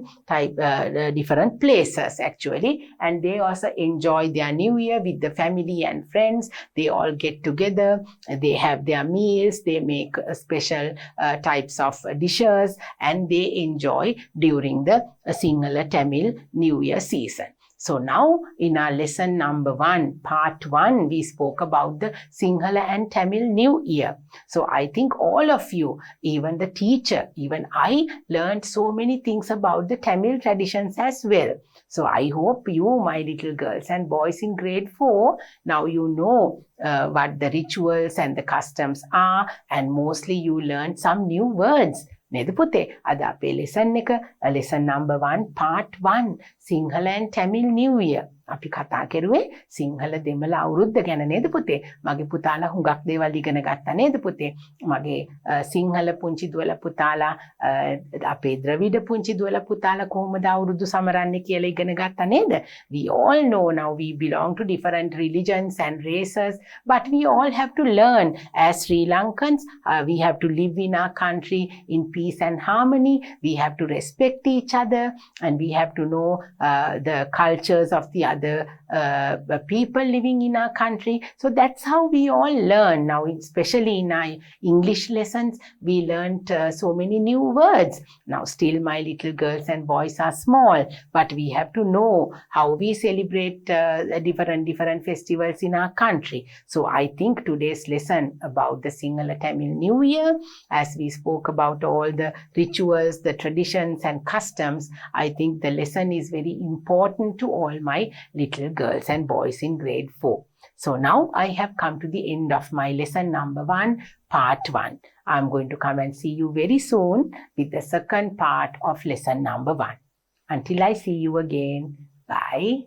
places actually, and they also enjoy their New Year with the family and friends. They all get together, they have their meals, they make special types of dishes, and they enjoy during the Sinhala Tamil New Year season. So now in our lesson number 1, part 1, we spoke about the Sinhala and Tamil New Year. So I think all of you, even the teacher, even I learned so many things about the Tamil traditions as well. So I hope you, my little girls and boys in grade 4, now you know what the rituals and the customs are, and mostly you learned some new words. නේද පුතේ? අද අපේ lesson එක lesson number 1 part 1 Sinhala and Tamil New Year. අපි කතා කරුවේ සිංහල දෙමළ අවුරුද්ද ගැන නේද පුතේ? මගේ පුතාලා හුඟක් දේවල් ඉගෙන ගත්තා නේද පුතේ? මගේ සිංහල පුංචි දුවලා පුතාලා අපේ ද්‍රවිඩ පුංචි දුවලා පුතාලා කොහොමද අවුරුදු සමරන්නේ කියලා ඉගෙන ගත්තා නේද? We all know now we belong to different religions and races, but we all have to learn as Sri Lankans. We have to live in our country in peace and harmony. We have to respect each other, and we have to know the cultures of the other people living in our country. So that's how we all learn now, especially in our English lessons. We learned so many new words. Now still my little girls and boys are small, but we have to know how we celebrate different festivals in our country. So I think today's lesson about the Sinhala Tamil New Year, as we spoke about all the rituals, the traditions and customs, I think the lesson is very important to all my little girls and boys in grade 4. So now I have come to the end of my lesson number 1, part 1. I'm going to come and see you very soon with the second part of lesson number 1. Until I see you again, bye.